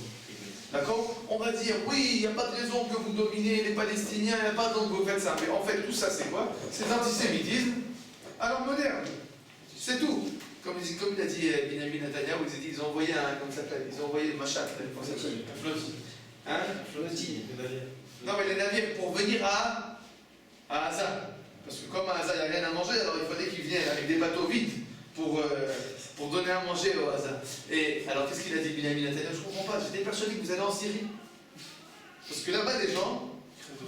D'accord? On va dire, oui, il n'y a pas de raison que vous dominez les Palestiniens, il n'y a pas de raison que vous faites ça. Mais en fait, tout ça, c'est quoi? C'est l'antisémitisme à l'heure moderne. C'est tout. comme il a dit Benjamin Netanyahu, ils ont envoyé un, comment ça s'appelle, ils ont envoyé le machat, comment ça s'appelle, un flottille. Hein? Non, mais les navires pour venir à Gaza. Parce que comme à Gaza, il n'y a rien à manger, alors il fallait qu'ils viennent avec des bateaux vides pour donner à manger au Gaza. Et alors, qu'est-ce qu'il a dit, Benjamin Netanyahu? Je ne comprends pas, j'étais persuadé que vous allez en Syrie. Parce que là-bas, les gens,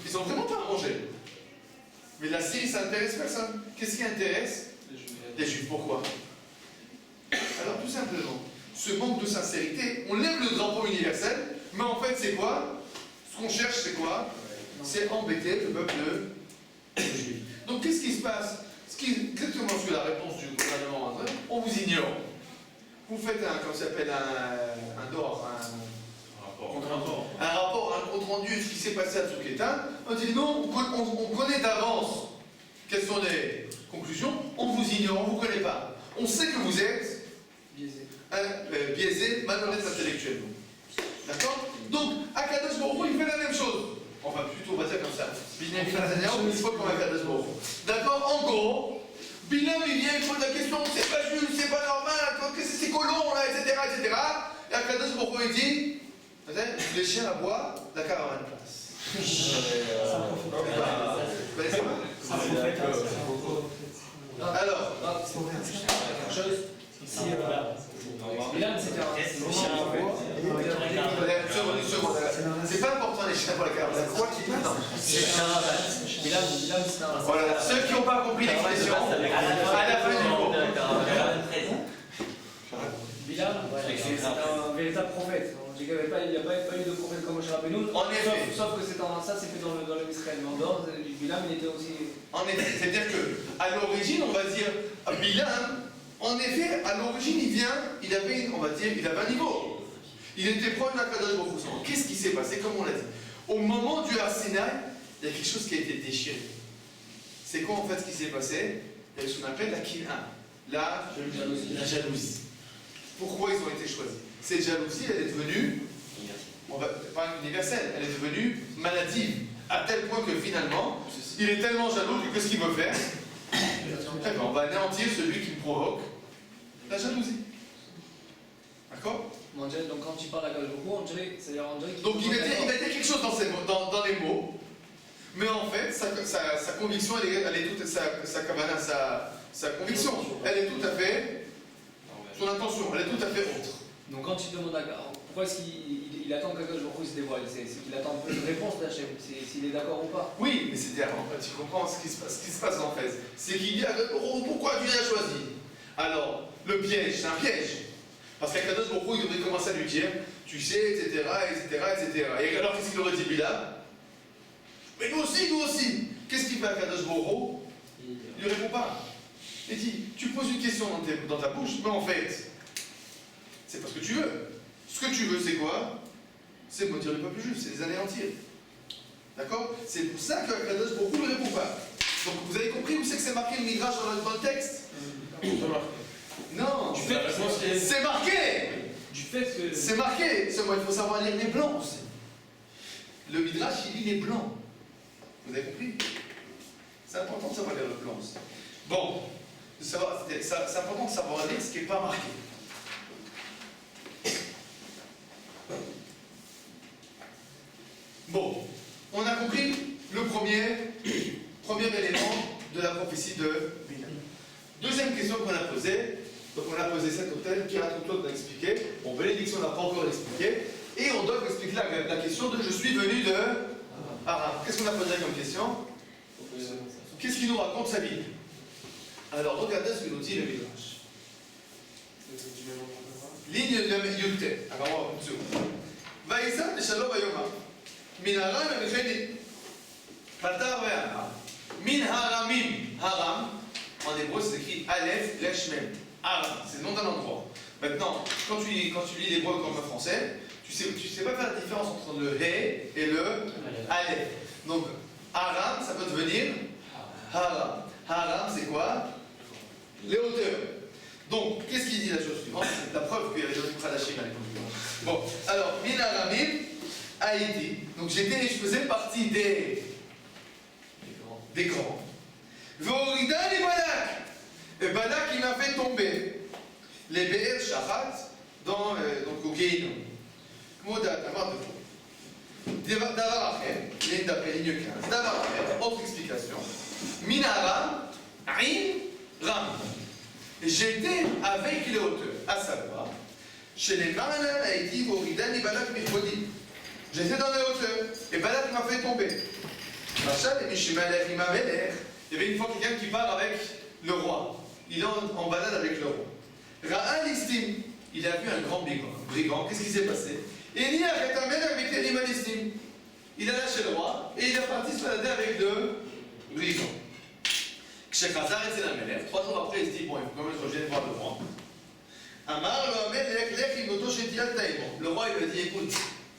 ils n'ont vraiment pas à manger. Mais la Syrie, ça intéresse personne. Qu'est-ce qui intéresse les Juifs? Pourquoi? Alors, tout simplement, ce manque de sincérité, on lève le drapeau universel, mais en fait, c'est quoi? Ce qu'on cherche, c'est quoi? C'est embêter le peuple juif. Donc, qu'est-ce qui se passe? Exactement ce que la réponse du gouvernement a dit, on vous ignore. Vous faites un, comment ça s'appelle, un DOR, un rapport, un compte rendu de ce qui s'est passé à Tzouketan. On dit non, on connaît d'avance quelles sont les conclusions, on vous ignore, on ne vous connaît pas. On sait que vous êtes biaisé, malhonnête intellectuellement. D'accord? Donc, Akadosh Baruch Hu, il fait la même chose. Enfin, plutôt, on va dire comme ça. Binyamin Netanyahu, il faut comme Akadosh Baruch Hu. D'accord? En gros, Bilam, il vient, il pose la question, c'est pas juste, c'est pas normal, qu'est-ce que c'est colon, là, etc., etc. Et Akadosh Baruch Hu, il dit, les chiens aboient, la caravane passe. Alors, c'est pas important les chiens pour la caravane. Quoi qui voilà, ceux qui n'ont pas compris l'expression, à la fin du mot. Bilam, c'est un véritable prophète. Il n'y a pas eu de prophète comme Moshe Rabbeinu. En effet. Sauf que ça, c'est fait dans le Israël. Mais en dehors, Bilam, il était aussi. En effet, c'est-à-dire qu'à l'origine, on va dire, Bilam, en effet, à l'origine, il avait un niveau. Il était proche d'Akadosh Baruch Hu. Qu'est-ce qui s'est passé? Comme on l'a dit. Au moment du Har Sinaï, il y a quelque chose qui a été déchiré. C'est quoi en fait ce qui s'est passé? Il y a ce qu'on appelle la Kin'a, la jalousie. Pourquoi ils ont été choisis? Cette jalousie, elle est devenue, pas universelle, elle est devenue maladive, à tel point que finalement, il est tellement jaloux que qu'est-ce qu'il veut faire? Eh bien, on va anéantir celui qui provoque la jalousie. D'accord? Donc quand tu parles à Akadosh Baruch Hu, c'est-à-dire donc il va dire quelque chose dans les mots, mais en fait, sa conviction, elle est toute, sa conviction, elle est tout à fait, son intention, elle est tout à fait autre. Donc quand tu demandes pourquoi est-ce qu'il attend qu'Akadosh Baruch Hu se dévoile, c'est qu'il attend un peu une réponse d'Hachem, s'il est d'accord ou pas. Oui, mais c'est-à-dire, en fait, tu comprends ce qui se passe en fait. C'est qu'il dit, pourquoi tu l'as choisi? Alors, le piège, c'est un piège. Parce qu'Akadosh Baruch Hu, il devrait commencer à lui dire, tu sais, etc., etc., etc. Et alors, qu'est-ce qu'il aurait dit, Bilam? Mais nous aussi. Qu'est-ce qu'il fait Akadosh Baruch Hu? Il ne répond pas. Il dit, tu poses une question dans ta bouche, mais en fait, c'est pas ce que tu veux. Ce que tu veux, c'est quoi? C'est maudire le peuple juif, c'est les anéantir. D'accord? C'est pour ça qu'Akadosh Baruch Hu ne répond pas. Donc, vous avez compris où c'est que c'est marqué le midrash dans le texte? Non, c'est marqué. Du fait que. C'est marqué. Seulement, il faut savoir lire les blancs aussi. Le midrash, il lit les blancs. Vous avez compris? C'est important de savoir lire le blanc aussi. Bon, c'est important de savoir lire ce qui n'est pas marqué. Bon, on a compris le premier élément de la prophétie de Bilam. Deuxième question qu'on a posée, donc on a posé cet hôtel, qui raconte l'autre, on a expliqué. Bon, bénédiction, on n'a pas encore expliqué. Et on doit expliquer la question de je suis venu de Aram. Qu'est-ce qu'on a posé comme question? Qu'est-ce qu'il nous raconte sa vie? Alors regardez ce que nous dit le Midrash. Ligne Yute. Alors on va seconde. Vaïsa de Shalom Ayoma. Min Haram et Mecheni. Patar Ve'Aram. Min Haramim. Haram. En hébreu, c'est écrit Aleph, Resh, Mem. Aram, c'est le nom d'un endroit. Maintenant, quand tu lis l'hébreu comme le français, tu sais pas faire la différence entre le He et le Aleph. Donc, Aram, ça peut devenir Haram. Haram, c'est quoi? Les hauteurs. Donc, qu'est-ce qu'il dit la chose suivante? C'est la preuve qu'il y avait d'autres Pradachim à l'époque. Bon, alors, Min Haramim, Haïti. Donc, je faisais partie des grands. Vorida et Balak. Et Balak, il m'a fait tomber. les Be'er Shachat, donc au Géinom. Comment d'avoir de tout. D'avoir après, ligne d'après, ligne 15. D'avoir après, autre explication. Minara, Aïn, Ram. J'étais avec les hauteurs, à savoir, chez les Maranal a été Voridan et Balak Mirkodi. J'étais dans les hauteurs, et Balak m'a fait tomber. Rachel et Mishimalech, il y avait une fois quelqu'un qui part avec le roi. Il est en balade avec le roi. Ra'al Istim, il a vu un grand brigand. Qu'est-ce qui s'est passé? Et il y a un mec avec les Rimal Istim. Il a lâché le roi et il est parti se balader avec le brigand. Chez Khazar et c'est la Melech. 3 jours après, il se dit bon, il faut quand même que je vienne voir le roi. Amar le Melech, Lech, Imoto, Shetial, Taïmon. Le roi, il lui a dit écoute,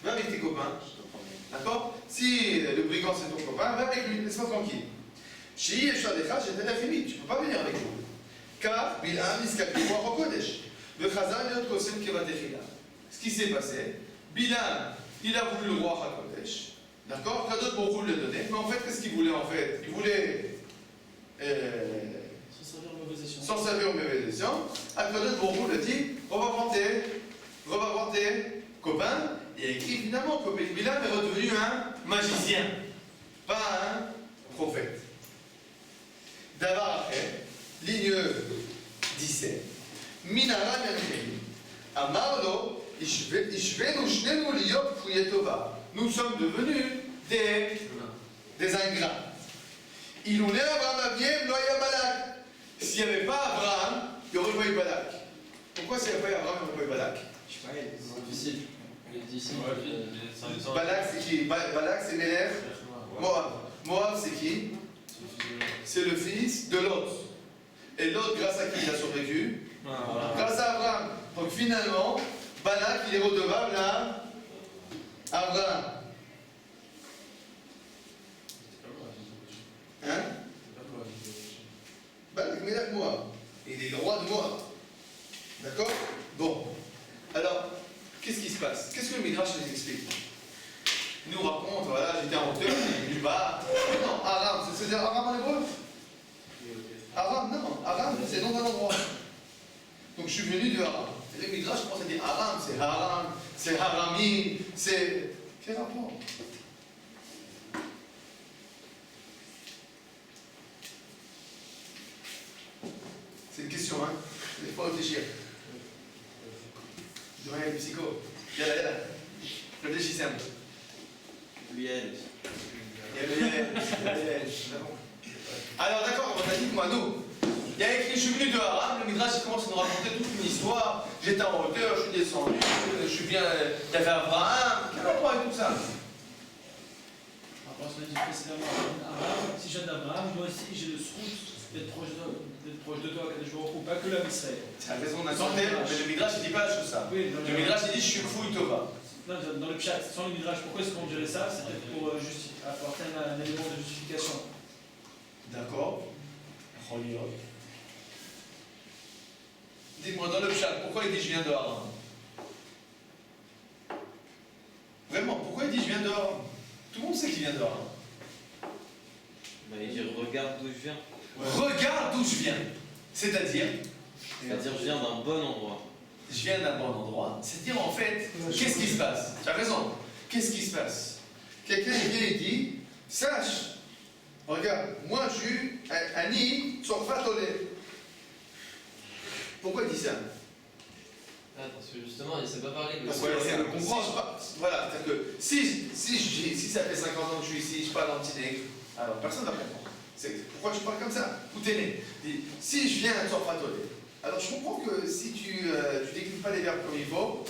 va avec tes copains. D'accord? Si le brigand c'est ton copain, va avec lui, laisse-moi tranquille. Chez Yeshua Decha, j'étais la famille, tu ne peux pas venir avec nous. Car Bil'am, Iskakibwa, Rokodesh. Le Khazar, il y a autre chose qui va définir. Ce qui s'est passé, Bil'am, il a voulu le roi Hakodesh. D'accord? Kadot Borou le donnait. Mais en fait, qu'est-ce qu'il voulait en fait? Il voulait. Sans servir aux mauvais escients. Kadot Borou le dit revoir tes copains. Et écrit finalement que Bil'am est redevenu un magicien, pas un prophète. D'abord après, ligne 17. Minara Menchei. Amarlo, Ishvenu Shnenu Liyot Fuyetova. Nous sommes devenus des ingrats. Il nous Abraham Aviem, Loya Balak. S'il n'y avait pas Abraham, il n'y aurait pas eu Balak. Pourquoi s'il n'y avait pas eu Abraham, il n'y aurait pas eu Balak? Je sais pas, c'est difficile. Balak c'est qui? Balak c'est Méler. Moab. Moab c'est qui? C'est le fils de Lot. Et Lot, grâce à qui il a survécu? Grâce à Abraham. Donc finalement, Balak il est redevable à Abraham. Hein? Balak Méler Moab. Il est le roi de Moab. D'accord? Bon. Alors, qu'est-ce qui se passe? Qu'est-ce que le Midrash nous explique? Il nous raconte, voilà, j'étais en hauteur, j'ai vu bas. Non, Aram, c'est Aram en hébreu? Aram, non, Aram, c'est le nom d'un endroit. Donc je suis venu de Aram. Et le Midrash commence à dire Aram, c'est Harami, c'est. Quel rapport? C'est une question, hein? Il faut réfléchir. Je dois aller psycho. Yalla. Réfléchissez un peu. Alors d'accord, on a dit que moi, nous, il y a écrit, je suis venu de Haram, le Midrash commence à nous raconter toute une histoire, j'étais en hauteur, je suis descendu, je suis bien, il y avait Abraham, quel rapport avec tout ça? Parce qu'on a dit précédemment, Abraham, si je viens d'Abraham, moi aussi j'ai le srout d'être proche de toi, Kadesh Baruch Hu, pas que l'âme Israël. Tu as raison d'un côté, mais le Midrash il dit pas ça. Oui, Le Midrash il dit je suis fou, Tova. Non, dans le chat, sans le Midrash, pourquoi est-ce qu'on dirait ça? C'est peut-être pour apporter un élément de justification. D'accord. Dites-moi dans le chat, pourquoi il dit je viens de Haram? Vraiment, pourquoi il dit je viens de Haram? Tout le monde sait qu'il vient de Haram. Il dit regarde d'où je viens. Regarde d'où je viens. C'est-à-dire C'est-à-dire je viens d'un bon endroit. je viens d'un bon endroit. C'est-à-dire en fait, qu'est-ce qui se passe? Tu as raison. Qu'est-ce qui se passe? Quelqu'un vient et dit, sache, regarde, moi je suis Ani Tsorfatolé. Pourquoi il dit ça? Parce que justement, il ne sait pas parler. Parce que c'est le comprendre. Voilà, c'est-à-dire que si ça fait 50 ans que je suis ici, je parle en petit nègre, alors personne ne va comprendre. Pourquoi tu parles comme ça? Où t'es né? Si je viens à Tsorfatolé, alors je comprends que si tu déclines pas les verbes comme il faut,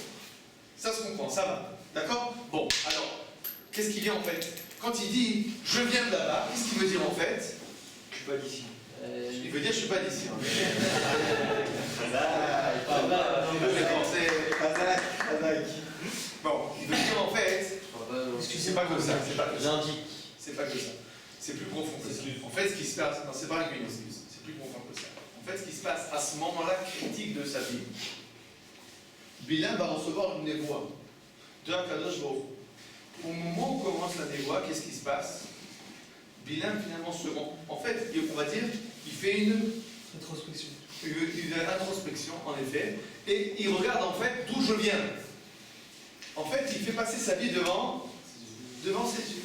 ça se comprend, ça va. D'accord? Bon, alors, qu'est-ce qu'il vient en fait? Quand il dit je viens de là-bas, qu'est-ce qu'il veut dire en fait? Je suis pas d'ici. Il veut dire je suis pas d'ici. Hein. Bon, il veut dire en fait, c'est pas que ça, c'est pas que ça. J'indique. C'est pas que ça. C'est plus profond que ça. En fait, ce qui se passe, non, c'est pas une excuse, c'est plus profond que ça. En fait, ce qui se passe à ce moment-là critique de sa vie, Bil'am va recevoir une névoie de Akadosh Baruch Hu. Au moment où commence la névoie, qu'est-ce qui se passe? Bil'am finalement se rend. En fait, on va dire, il fait une Rétrospection. une introspection, en effet, et il regarde en fait d'où je viens. En fait, il fait passer sa vie devant ses yeux.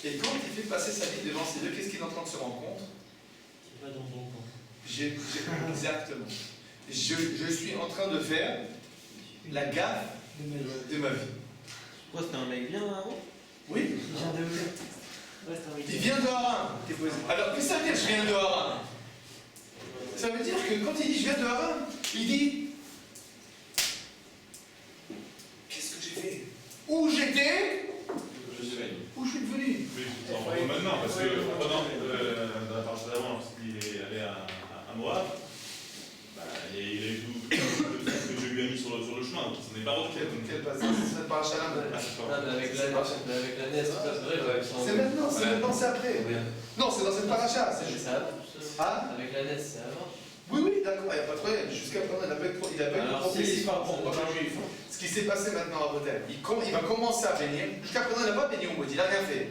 Et quand il fait passer sa vie devant ses yeux, qu'est-ce qu'il est en train de se rendre compte? Exactement. Je suis en train de faire la gaffe de ma vie. Pourquoi c'était un mec bien avant? Oui, Il vient de où? il vient de Haran. Alors, qu'est-ce que ça veut dire je viens de Haran? Ça veut dire que quand il dit je viens de Haran, il dit qu'est-ce que j'ai fait? Où j'étais? Où je suis devenu? Oui, tu t'en rends compte maintenant, parce que pendant dans la partie d'avant, lorsqu'il est allé à Moab, bah, il a eu tout ce que Dieu lui a mis sur le chemin, donc il s'en est pas retrouvé. Quel passage? C'est pas Shalom. Non, mais avec la NES, c'est pas vrai, ouais, C'est maintenant, c'est après. Non, c'est dans cette paracha. C'est avant. Ah? Avec la NES, c'est avant. Oui, oui, d'accord, il n'y a pas de problème. Jusqu'à présent, il n'a pas été prophétie par rapport au peuple juif. Ce qui s'est passé maintenant à Bethel, il va commencer à bénir. Jusqu'à présent, il n'a pas béni au maudit, il n'a rien fait.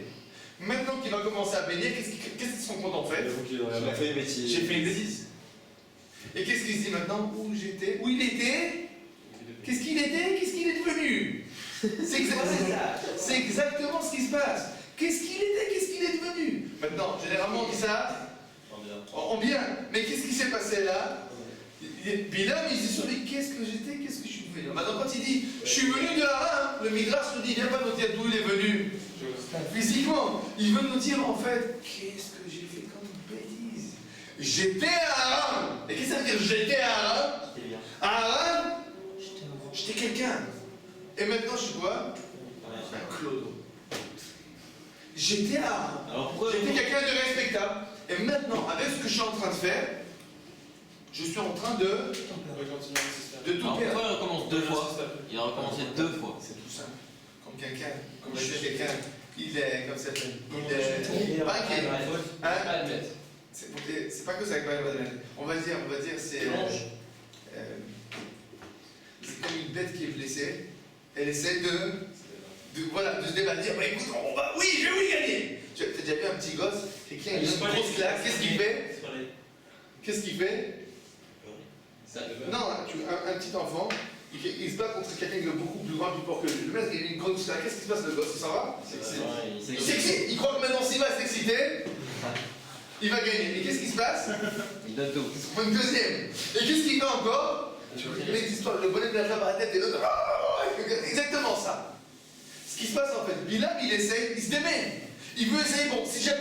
Maintenant qu'il va commencer à bénir, qu'est-ce qu'il se rend compte en fait? J'ai fait une bêtise. J'ai fait une bêtise. Et qu'est-ce qu'il se dit maintenant? Où j'étais? Où il était? Qu'est-ce qu'il était? Qu'est-ce qu'il est devenu? C'est exactement ce qui se passe. Qu'est-ce qu'il était? Qu'est-ce qu'il est devenu? Maintenant, généralement, on dit ça en bien. Mais qu'est-ce qui s'est passé là? Bilam, il s'est dit qu'est-ce que j'étais? Qu'est-ce que je suis devenu? Maintenant, quand il dit je suis venu de Haran, le Midrash nous dit il ne vient pas nous dire d'où il est venu. Physiquement, il veut nous dire en fait qu'est-ce que j'ai fait comme bêtise? J'étais à Haran. Et qu'est-ce que ça veut dire j'étais à Haran? À Haran, j'étais quelqu'un. Et maintenant, je suis quoi? Un clodo. J'étais à Haran. J'étais quelqu'un de respectable. Et maintenant, avec ce que je suis en train de faire, je suis en train de tout Alors perdre. pourquoi il recommence deux fois? Il a recommencé deux fois. C'est tout simple. Comme quelqu'un, comme je dis quelqu'un, il est, comme ça s'appelle, il est, pas qu'il est, hein? C'est pas que ça, on va dire, c'est comme une bête qui est blessée, elle essaie de se débattre, dire, bah, écoute, oui, je vais gagner. Tu as déjà vu un petit gosse, quelqu'un, il a une grosse claque, qu'est-ce qu'il fait? Qu'est-ce qu'il fait? Non, un petit enfant, il se bat contre quelqu'un qui est beaucoup plus grand, plus fort que lui. Le mec, il a une grosse claque, qu'est-ce qui se passe, le gosse? Il s'en va? Il s'excite, il croit que maintenant, s'il va s'exciter, il va gagner. Et qu'est-ce qui se passe? Il donne tout. Une deuxième. Et qu'est-ce qu'il fait encore? Le bonnet de la flamme à la tête et l'autre. Exactement ça. Ce qui se passe en fait, Bilam, il essaye, il se démène. Il veut essayer, bon, si j'ai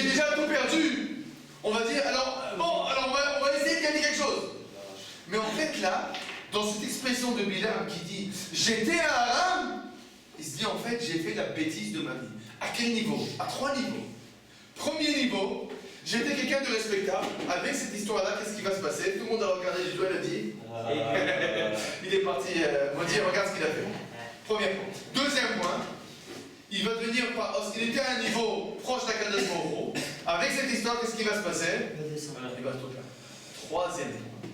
déjà tout perdu, on va dire, alors on va essayer de gagner quelque chose. Mais en fait là, dans cette expression de Bilam qui dit j'étais à Haran, il se dit en fait j'ai fait la bêtise de ma vie. À quel niveau? À 3 niveaux. Premier niveau, j'étais quelqu'un de respectable. Avec cette histoire-là, qu'est-ce qui va se passer? Tout le monde a regardé, je dois le dire. Il est parti, on va dire, regarde ce qu'il a fait. Premier point. Deuxième point, il va devenir, il était à un niveau proche d'Akadosh Baruch Hu. Avec cette histoire, qu'est-ce qui va se passer? Il va tout perdre. Troisième point,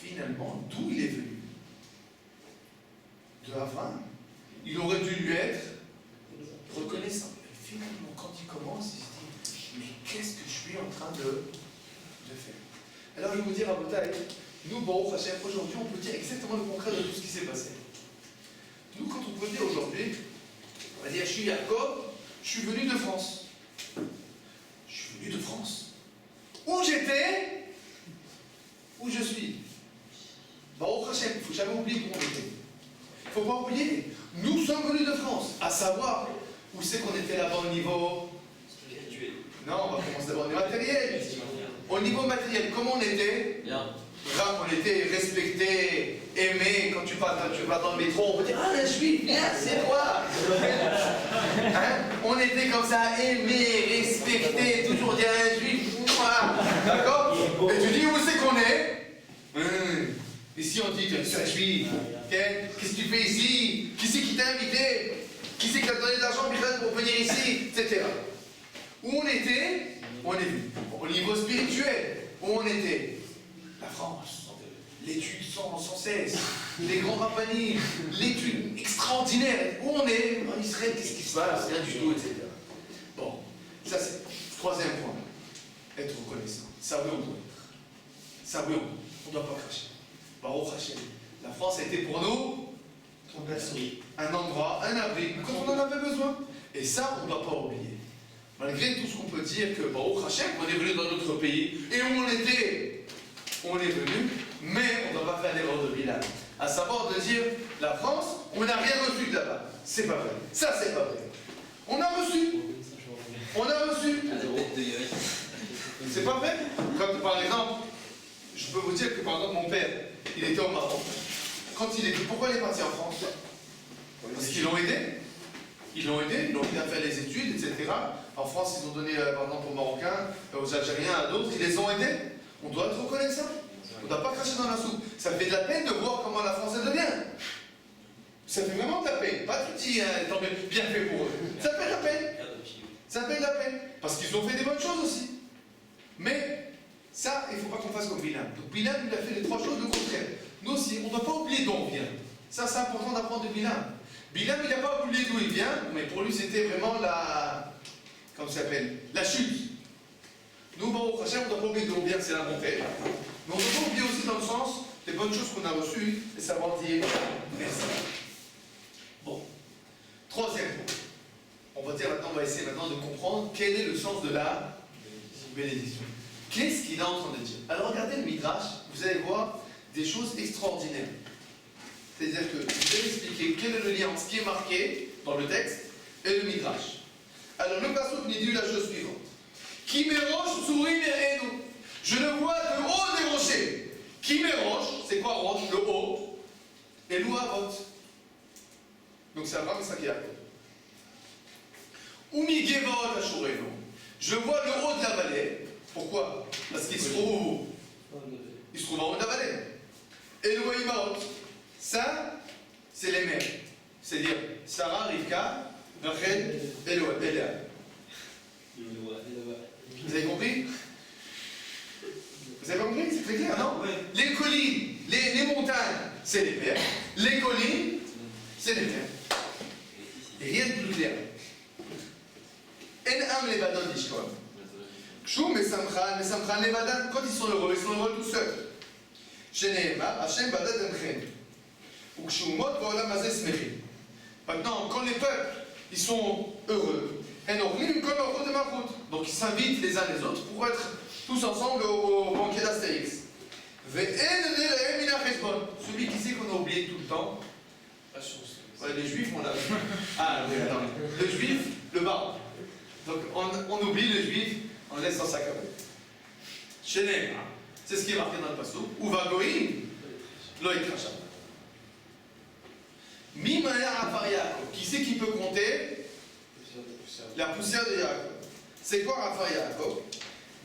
finalement, d'où il est venu? De Avram. Il aurait dû lui être reconnaissant. Et finalement, quand il commence, il se dit, mais qu'est-ce que je suis en train de faire? Alors je vais vous dire à Botaï, nous, Baruch Hashem, aujourd'hui, on peut dire exactement le contraire de tout ce qui s'est passé. Nous, quand on peut dire aujourd'hui, on va dire, je suis Jacob, je suis venu de France. Je suis venu de France. Où j'étais? Où je suis? Baruch Hashem, il ne faut jamais oublier où on était. Il ne faut pas oublier, nous sommes venus de France, à savoir où c'est qu'on était là-bas au niveau spirituel. Non, on va commencer d'abord au niveau matériel. Au niveau matériel, comment on était? Bien. On était respecté, aimé. Quand tu vas dans le métro, on peut dire ah, un juif, viens, c'est toi. Hein? On était comme ça, aimé, respecté, toujours dire un juif, d'accord? Et tu dis où c'est qu'on est? Ici on dit tu es un juif. Qu'est-ce que tu fais ici? Qui c'est qui t'a invité? Qui c'est qui t'a donné de l'argent pour venir ici? Etc. Où on était? On est venu. Au niveau spirituel, où on était? La France, l'étude sans cesse, les grands rabbins, l'étude extraordinaire. Où on est? En Israël, qu'est-ce qui se passe? Rien du tout, etc. Bon, ça c'est le troisième point. Être reconnaissant. Ça, oui, on doit être. Ça, oui, on ne doit pas cracher. Baruch Hashem. La France a été pour nous un endroit, un abri, quand on en avait besoin. Et ça, on ne doit pas oublier. Malgré tout ce qu'on peut dire que Baruch Hashem, on est venu dans notre pays, et où on est venu, mais on ne doit pas faire l'erreur de Bilal. À savoir de dire, la France, on n'a rien reçu de là-bas. C'est pas vrai. Ça, c'est pas vrai. On a reçu. On a reçu. C'est pas vrai. Comme par exemple, je peux vous dire que par exemple, mon père, il était au Maroc. Pourquoi il est parti en France? Parce qu'ils l'ont aidé. Ils l'ont aidé à faire les études, etc. En France, ils ont donné, par exemple, aux Marocains, aux Algériens, à d'autres, ils les ont aidés. On doit être reconnaissant. On ne doit pas cracher dans la soupe. Ça fait de la peine de voir comment la France devient. Ça fait vraiment de la peine. Pas tout dit, tant bien fait pour eux. Ça fait de la peine. Ça fait de la peine. Parce qu'ils ont fait des bonnes choses aussi. Mais ça, il ne faut pas qu'on fasse comme Bilal. Donc Bilal, il a fait les trois choses le contraire. Nous aussi, on ne doit pas oublier d'où on vient. Ça, c'est important d'apprendre de Bilal. Bilal, il n'a pas oublié d'où il vient, mais pour lui, c'était vraiment comment ça s'appelle? La chute. Nous, Baruch Hashem, on ne doit pas oublier d'où on vient, c'est la montée. Mais on ne doit pas oublier aussi dans le sens des bonnes choses qu'on a reçues et savoir dire merci. Bon. Troisième point. On va essayer maintenant de comprendre quel est le sens de la bénédiction. Qu'est-ce qu'il est en train de dire? Alors regardez le Midrash, vous allez voir des choses extraordinaires. C'est-à-dire que je vais expliquer quel est le lien entre ce qui est marqué dans le texte et le Midrash. Alors le pasuk nous dit la chose suivante. Kimerosh souris merenu. Je le vois de haut des rochers. Kimerosh, c'est quoi roche? Le haut. Et l'ouavot. Donc c'est Abraham et Isaac et Jacob. Umi Gevaot Ashurenu. Je vois le haut de la vallée. Pourquoi? Parce qu'il se trouve où? Il se trouve en haut de la vallée. Et l'ouaimaot. Ça, c'est les mères. C'est-à-dire Sarah, Rivka, Rachel et Léa. Vous avez compris? Vous avez compris? C'est très clair, non? Les collines, les montagnes, c'est les mers. Les collines, c'est les mers. Et rien de plus clair. En am levadan dishkon. Kshu mesamchan levadan. Quand ils sont heureux tout seuls. Sheneema, Hashem badat emchen. Ou kshumot ba'olam hazeh smechim. Maintenant, quand les peuples, ils sont heureux, donc ils s'invitent les uns les autres pour être tous ensemble au banquet d'Astérix. Celui qui sait qu'on a oublié tout le temps. Ouais, les juifs, on l'a. Ah, oui, attends. Le juif, le bar. Donc on oublie le juif, on le laisse dans sa cabane. Chez c'est ce qui est marqué dans le passage. Ou va goïm, loïk racham. Mimaya Afar Yaakov. Qui c'est qui peut compter la poussière de Yaakov? C'est quoi Afar Yaakov?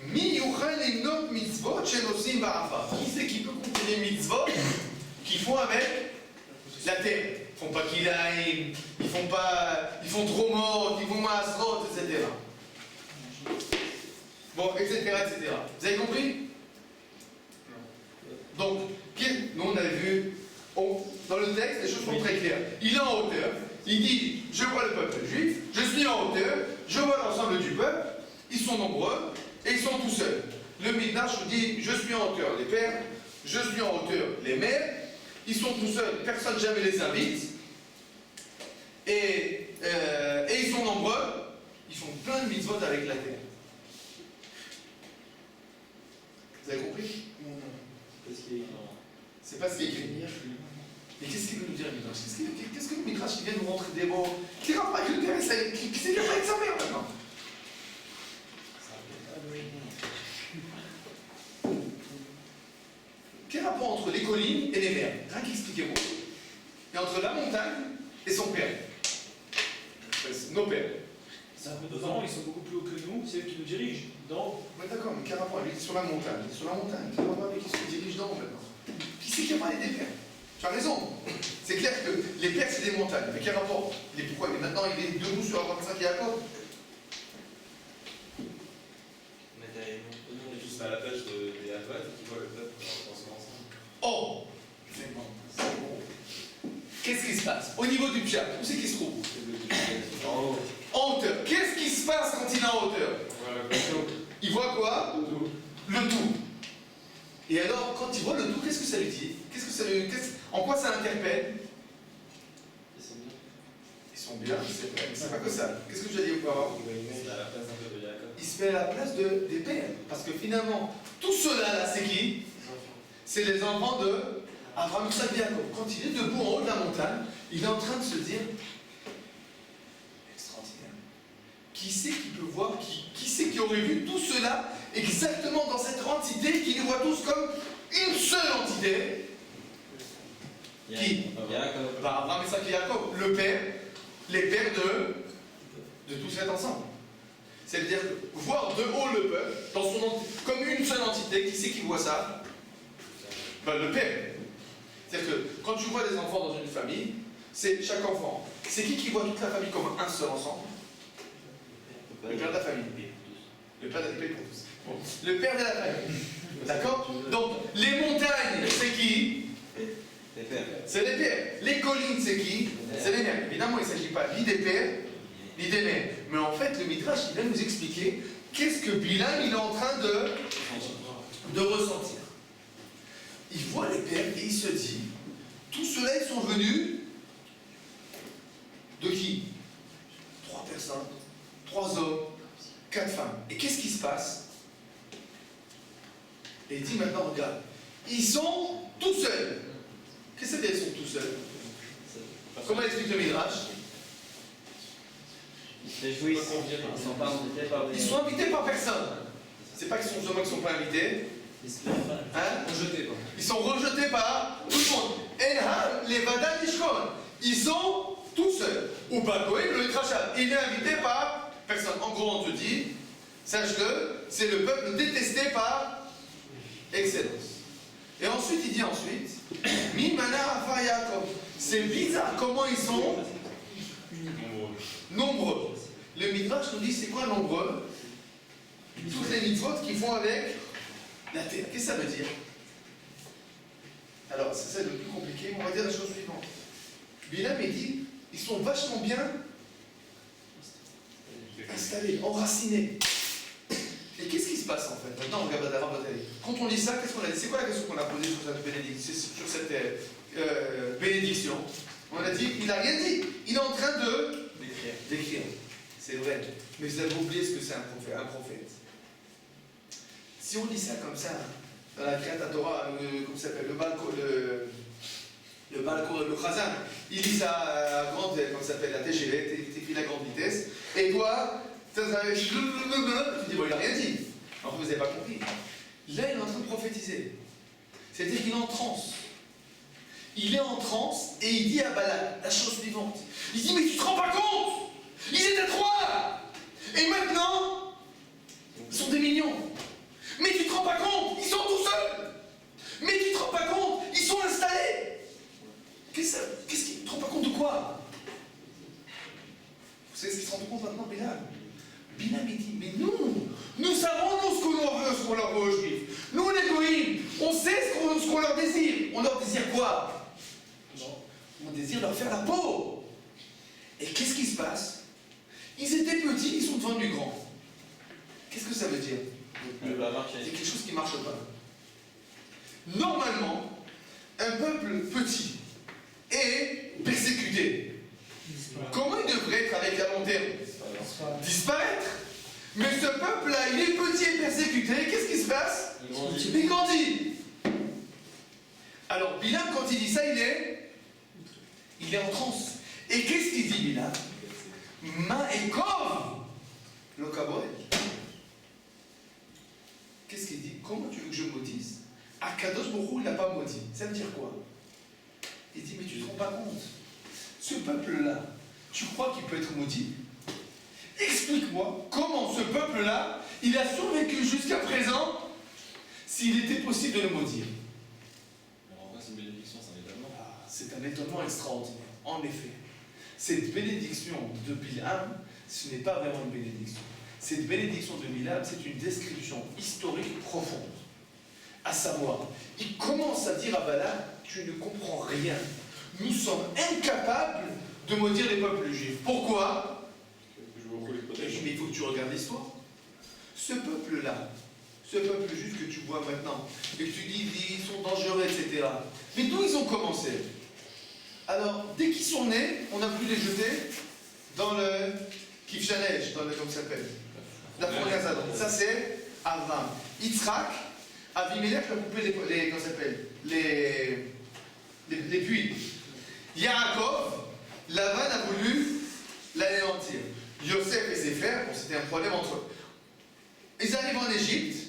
Mi yuchal limnot mitzvot shenosim ba'afar. Qui c'est qui peut compter les mitzvot qu'ils font avec la terre? Ils font pas kilaïm, ils font trop morts, ils font maasrot, etc. Bon, etc., etc. Vous avez compris? Donc, nous on avait vu, dans le texte, les choses sont très claires. Il est en hauteur, il dit, je vois le peuple juif, je suis en hauteur, je vois l'ensemble du peuple, ils sont nombreux, et ils sont tout seuls. Le Midrash dit, je suis en hauteur les pères, je suis en hauteur les mères, ils sont tout seuls, personne jamais les invite, et ils sont nombreux, ils font plein de mitzvot avec la terre. Vous avez compris? C'est pas ce qui est écrit. Mais qu'est-ce qu'il veut nous dire, Midrash? Qu'est-ce que le Midrash vient nous montrer des mots? Qui rapport avec le terrain? Qui c'est qui avec sa mère maintenant? Quel rapport entre les collines et les mers? Rien qu'expliquez-moi. Et entre la montagne et son père. Nos pères. C'est un peu différent, ils sont beaucoup plus hauts que nous, c'est eux qui nous dirigent. Donc, ouais, d'accord, mais quel rapport? Lui, il est sur la montagne. Il est sur la montagne. Quel rapport avec qui se dirige dans maintenant? Qui c'est qui a parlé des pères? Tu as raison. C'est clair que les pères, c'est des montagnes. Mais quel rapport? Pourquoi? Mais maintenant, il est debout sur la 25 et à côte. On est tous à la pêche des Yaakov qui voient le peuple ensemble. Oh! C'est bon. Qu'est-ce qui se passe? Au niveau du pshat, où c'est qu'il se trouve? En hauteur. Qu'est-ce qui se passe quand il est en hauteur? Il voit quoi? Le tout. Et alors, quand il voit le tout, qu'est-ce que ça lui dit? En quoi ça l'interpelle? Ils sont bien, c'est vrai, mais c'est pas que ça. Qu'est-ce que je dis auparavant? C'est à la place un peu de Jacob. Il se met à la place des pères. Parce que finalement, tout cela là, c'est qui? C'est les enfants de Abraham, Isaac et Jacob. Quand il est debout en haut de la montagne, il est en train de se dire, extraordinaire. Qui c'est qui peut voir, qui c'est qui aurait vu tout cela exactement dans cette entité qui nous voit tous comme une seule entité? Qui? Jacob. Bah, Abraham, Isaac et Jacob, le père, les pères de tout cet ensemble. C'est-à-dire que voir de haut le peuple, comme une seule entité, qui c'est qui voit ça? Ben, le père. C'est-à-dire que quand tu vois des enfants dans une famille, c'est chaque enfant. C'est qui voit toute la famille comme un seul ensemble? Le père de la famille. Le père de la famille pour tous. Bon. Le père de la famille. D'accord? Donc, les montagnes, c'est qui? Les pères. C'est les pères. Les collines, c'est qui? C'est les mères. Évidemment, il ne s'agit pas ni des pères, ni des mères. Mais en fait, le Midrash, il va nous expliquer qu'est-ce que Bilam, il est en train de ressentir. Il voit les pères et il se dit, tous ceux-là, ils sont venus de qui? 3 personnes, 3 hommes, 4 femmes. Et qu'est-ce qui se passe? Et il dit maintenant, regarde, ils sont tout seuls. Qu'est-ce que c'est qu'ils sont tout seuls? Comment explique le Midrash? Ils se jouissent. Ils sont pas invités par Ils sont invités par personne. C'est pas qu'ils sont seulement qu'ils sont pas invités. Ils se plaignent pas. Hein? Rejeté, quoi. Ils sont rejetés par tout le monde. Enhar, les Vada Nishkon. Ils sont tout seuls. Ou Bakoïm, le Trachal. Il est invité par personne. En gros, on te dit, sache-le, c'est le peuple détesté par excellence. Et ensuite, il dit ensuite, Mimana Afar Yaakov. C'est bizarre comment ils sont nombreux. Le Midrash nous dit, c'est quoi nombreux? Toutes les mitzvot qu'ils font avec la terre. Qu'est-ce que ça veut dire? Alors, c'est ça le plus compliqué. On va dire la chose suivante. Bilam, il dit, ils sont vachement bien installés, enracinés. Et qu'est-ce qui se passe en fait? Maintenant, on regarde la bataille. Quand on dit ça, qu'est-ce qu'on a dit? C'est quoi la question qu'on a posée sur cette bénédiction? Sur cette bénédiction? On a dit, il n'a rien dit. Il est en train de d'écrire. C'est vrai. Mais vous avez oublié ce que c'est un prophète. Si on dit ça comme ça, dans la Kriyat Torah, comment ça s'appelle, le Chazan, il dit ça à grande, comment ça s'appelle, la TGV, t'écris à grande vitesse, et toi, tu dis, bon, il n'a rien dit. En fait, vous n'avez pas compris. Là, il est en train de prophétiser. C'est-à-dire qu'il est en transe. Il est en transe et il dit à Balak la chose suivante. Il dit, mais tu te rends pas compte? Ils étaient 3! Et maintenant, ils sont des millions. Mais tu te rends pas compte? Ils sont tout seuls! Mais tu te rends pas compte? Ils sont installés! Qu'est-ce qu'ils te rends pas compte de quoi? Vous savez ce qu'ils se rendent compte maintenant, Bilam? Bilam, il dit, mais nous savons nous ce qu'on leur veut aux Juifs. Nous, les Goïms, on sait ce qu'on leur désire. On leur désire quoi? On désire leur faire la peau. Et qu'est-ce qui se passe? Ils étaient petits, ils sont devenus grands. Qu'est-ce que ça veut dire? C'est quelque chose qui ne marche pas. Normalement, un peuple petit est persécuté. Comment il devrait être avec à long terme? Disparaître. Mais ce peuple-là, il est petit et persécuté. Qu'est-ce qui se passe? Il grandit. Alors, Bilam, quand il dit ça, il est en transe. Et qu'est-ce qu'il dit, Bilam? Ma ekov le kaboel. Qu'est-ce qu'il dit? Comment tu veux que je maudisse? Akadosh Baruch Hu, il n'a pas maudit. Ça veut dire quoi? Il dit, mais tu ne te rends pas compte. Ce peuple-là, tu crois qu'il peut être maudit? Explique-moi comment ce peuple-là, il a survécu jusqu'à présent s'il était possible de le maudire. C'est une bénédiction, c'est un étonnement. C'est un étonnement extraordinaire. En effet, cette bénédiction de Bilam, ce n'est pas vraiment une bénédiction. Cette bénédiction de Bilam, c'est une description historique profonde. À savoir, il commence à dire à Balak, tu ne comprends rien. Nous sommes incapables de maudire les peuples juifs. Pourquoi? Mais il faut que tu regardes l'histoire. Ce peuple-là, ce peuple juif que tu vois maintenant, et que tu dis ils sont dangereux, etc. Mais d'où ils ont commencé? Alors, dès qu'ils sont nés, on a pu les jeter dans le Kifchanej, dans le, comment ça s'appelle? La première Zadon. Ça c'est Avram. Yitzhak, Avimelech a coupé les comment ça s'appelle? Les puits. Yaakov, Lavan a voulu l'anéantir. Yosef et ses frères, bon, c'était un problème entre eux. Ils arrivent en Égypte,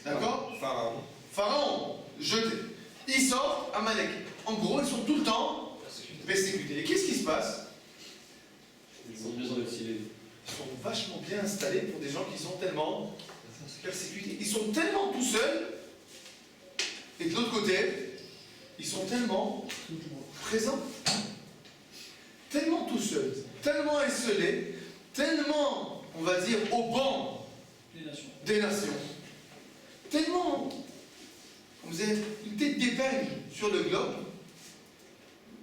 d'accord? Pharaon, jeté. Ils sortent, Amalek. En gros, ils sont tout le temps persécutés. Et qu'est-ce qui se passe? Ils ont besoin de filer. Ils sont vachement bien installés pour des gens qui sont tellement persécutés. Ils sont tellement tout seuls, et de l'autre côté, ils sont tellement présents, tellement tout seuls, tellement esselés, tellement, on va dire, au banc des nations, tellement, comme vous avez une tête d'épingle sur le globe,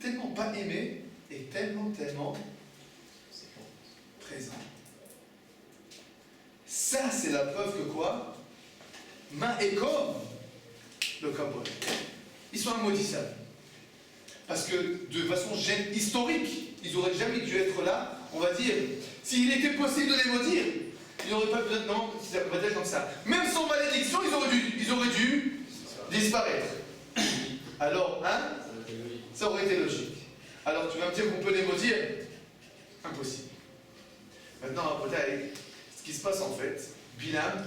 tellement pas aimés et tellement présents. Ça, c'est la preuve que quoi? Main et comme le Kabbalah. Ils sont immaudissables. Parce que de façon historique, ils n'auraient jamais dû être là, on va dire. S'il était possible de les maudire, ils n'auraient pas besoin de. Non, ça va être comme ça. Même sans malédiction, ils auraient dû disparaître. Alors, hein? Ça aurait été logique. Alors tu vas me dire qu'on peut les maudire? Impossible. Maintenant, à Botaï, ce qui se passe en fait, Bilam,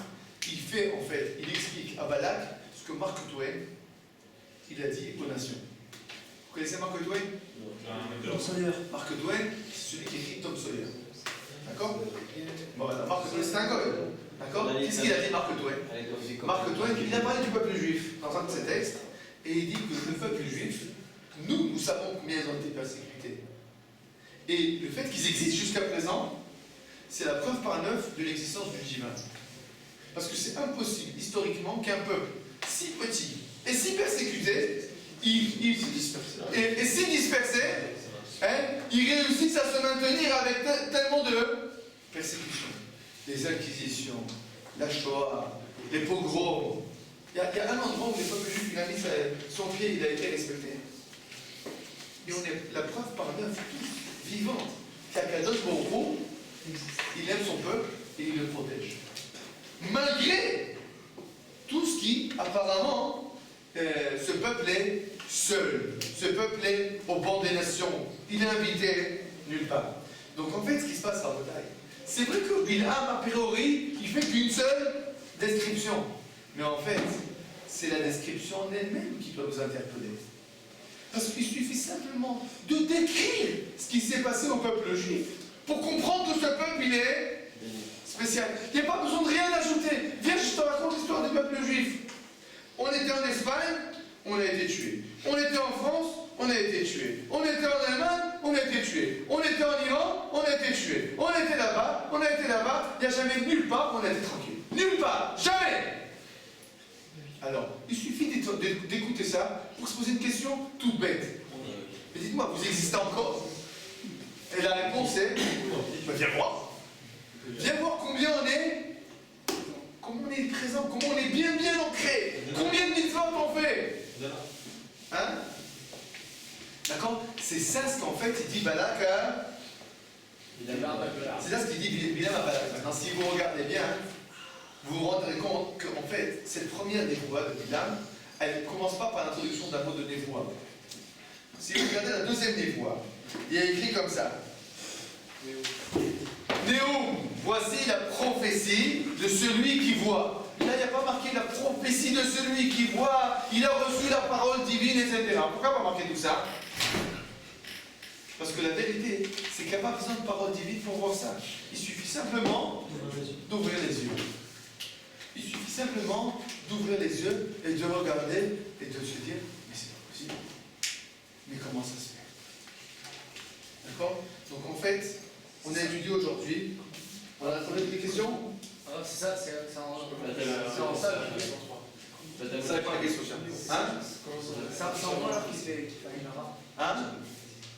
il explique à Balak ce que Mark Twain, il a dit aux nations. Vous connaissez Mark Twain? Tom Sawyer. Mark Twain, c'est celui qui écrit Tom Sawyer. D'accord? Bon, voilà, Mark Twain, c'est un code. D'accord? Qu'est-ce qu'il a dit Mark Twain? Mark Twain, il a parlé du peuple juif dans un de ses textes, et il dit que le peuple juif, nous savons combien ils ont été persécutés. Et le fait qu'ils existent jusqu'à présent, c'est la preuve par neuf de l'existence du divin. Parce que c'est impossible, historiquement, qu'un peuple si petit et si persécuté, et si dispersé, hein, ils réussissent à se maintenir avec tellement de persécutions. Les inquisitions, la Shoah, les pogroms. Il y a un endroit où le peuple juif, il a mis son pied, il a été respecté. Et on est la preuve par neuf, tous, vivante, qu'Akadosh Baruch Hu, il aime son peuple et il le protège. Malgré tout ce qui, apparemment, ce peuple est seul. Ce peuple est au bord des nations. Il est invité nulle part. Donc en fait, ce qui se passe à Botaï, c'est vrai que Bilam, a priori, il fait qu'une seule description. Mais en fait, c'est la description en elle-même qui doit nous interpeller. Parce qu'il suffit simplement de décrire ce qui s'est passé au peuple juif pour comprendre que ce peuple, il est spécial. Il n'y a pas besoin de rien ajouter. Viens, je te raconte l'histoire du peuple juif. On était en Espagne, on a été tué. On était en France, on a été tué. On était en Allemagne, on a été tué. On était en Iran, on a été tué. On était là-bas, on a été là-bas. Il n'y a jamais nulle part où on a été tranquille. Nulle part, jamais. Alors, il suffit d'écouter ça pour se poser une question toute bête. Mais dites-moi, vous existez encore? Et la réponse est, viens voir. Viens voir combien on est, comment on est présent, comment on est bien ancré, combien de mitzvot on fait. Hein? D'accord? C'est ça ce qu'en fait il dit Balak à... C'est ça ce qu'il dit Bilam à Balak. Maintenant, si vous regardez bien, vous vous rendrez compte qu'en fait, cette première névoie de Bilam, elle ne commence pas par l'introduction d'un mot de névoie. Si vous regardez la deuxième névoie, il y a écrit comme ça. Néoum, voici la prophétie de celui qui voit. Là, il n'y a pas marqué la prophétie de celui qui voit, il a reçu la parole divine, etc. Pourquoi pas marquer tout ça? Parce que la vérité, c'est qu'il n'y a pas besoin de parole divine pour voir ça. Il suffit simplement d'ouvrir les yeux. Il suffit simplement d'ouvrir les yeux et de regarder et de se dire, mais c'est pas possible. Mais comment ça se fait? D'accord? Donc en fait, on a étudié aujourd'hui. On a des questions? C'est ça, c'est en ça. Ça n'est pas la question. Hein? C'est en quoi là qui fait une arabe? Hein?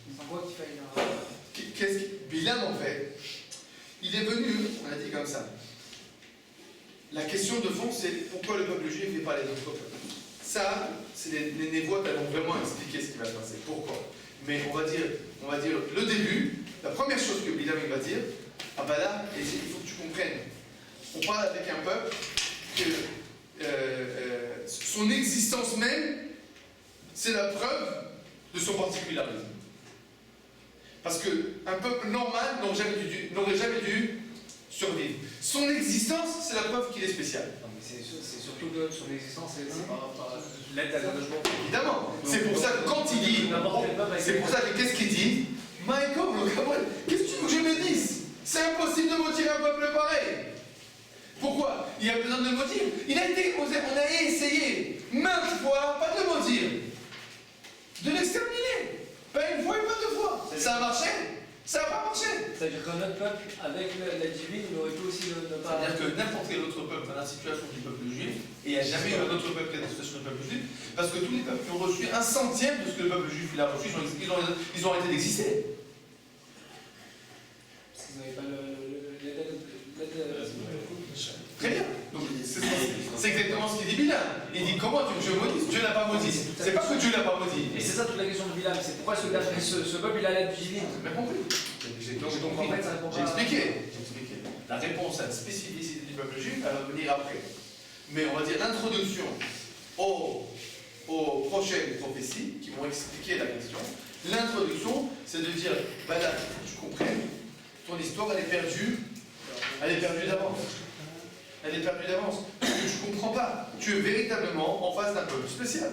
C'est en quoi qui fait une arabe? Qu'est-ce que Bilam en fait? Il est venu, on a dit comme ça. la question de fond, c'est pourquoi le peuple juif n'est pas les autres peuples. Ça, c'est les névoites, elles vont vraiment expliquer ce qui va se passer. Pourquoi? Mais on va dire le début, la première chose que Bilam va dire, ah bah là, il faut que tu comprennes. On parle avec un peuple que son existence même, c'est la preuve de son particularisme. Parce qu'un peuple normal n'aurait jamais dû survivre. Son existence, c'est la preuve qu'il est spécial. Non, mais c'est surtout que son existence, c'est par rapport à l'aide à l'engagement. Évidemment. C'est pour ça que quand il dit, c'est pour ça que qu'est-ce qu'il dit? Maïkov, qu'est-ce que tu veux que je me dise? C'est impossible de maudire un peuple pareil. Pourquoi? Il y a besoin de le maudire. On a essayé maintes fois, pas de le maudire, de l'exterminer. Pas une fois et pas deux fois. Ça a marché? Ça n'a pas marché. C'est-à-dire qu'un autre peuple, avec la divine, il aurait pu aussi ne pas... C'est-à-dire que n'importe quel autre peuple dans la situation du peuple juif, et il n'y a jamais eu un autre peuple qui a la situation du peuple juif, parce que tous les peuples qui ont reçu un centième de ce que le peuple juif il a reçu, ils ont arrêté d'exister. Parce qu'ils n'avaient pas l'aide... Très bien. Donc c'est exactement ce qu'il dit Bilam. Il dit comment tu veux que je maudisse? Dieu n'a pas maudit. C'est pas que Dieu n'a pas maudit. Et c'est ça toute la question de Bilam, c'est pourquoi ce peuple il a l'aide divine. J'ai bien compris. Donc en fait, j'ai expliqué. La réponse à la spécificité du peuple juif, elle va venir après. Mais on va dire l'introduction aux prochaines prophéties qui vont expliquer la question. L'introduction, c'est de dire, bah là, tu comprennes, ton histoire elle est perdue d'avance. Elle est perdue d'avance. Parce que je ne comprends pas. Tu es véritablement en face d'un peuple spécial.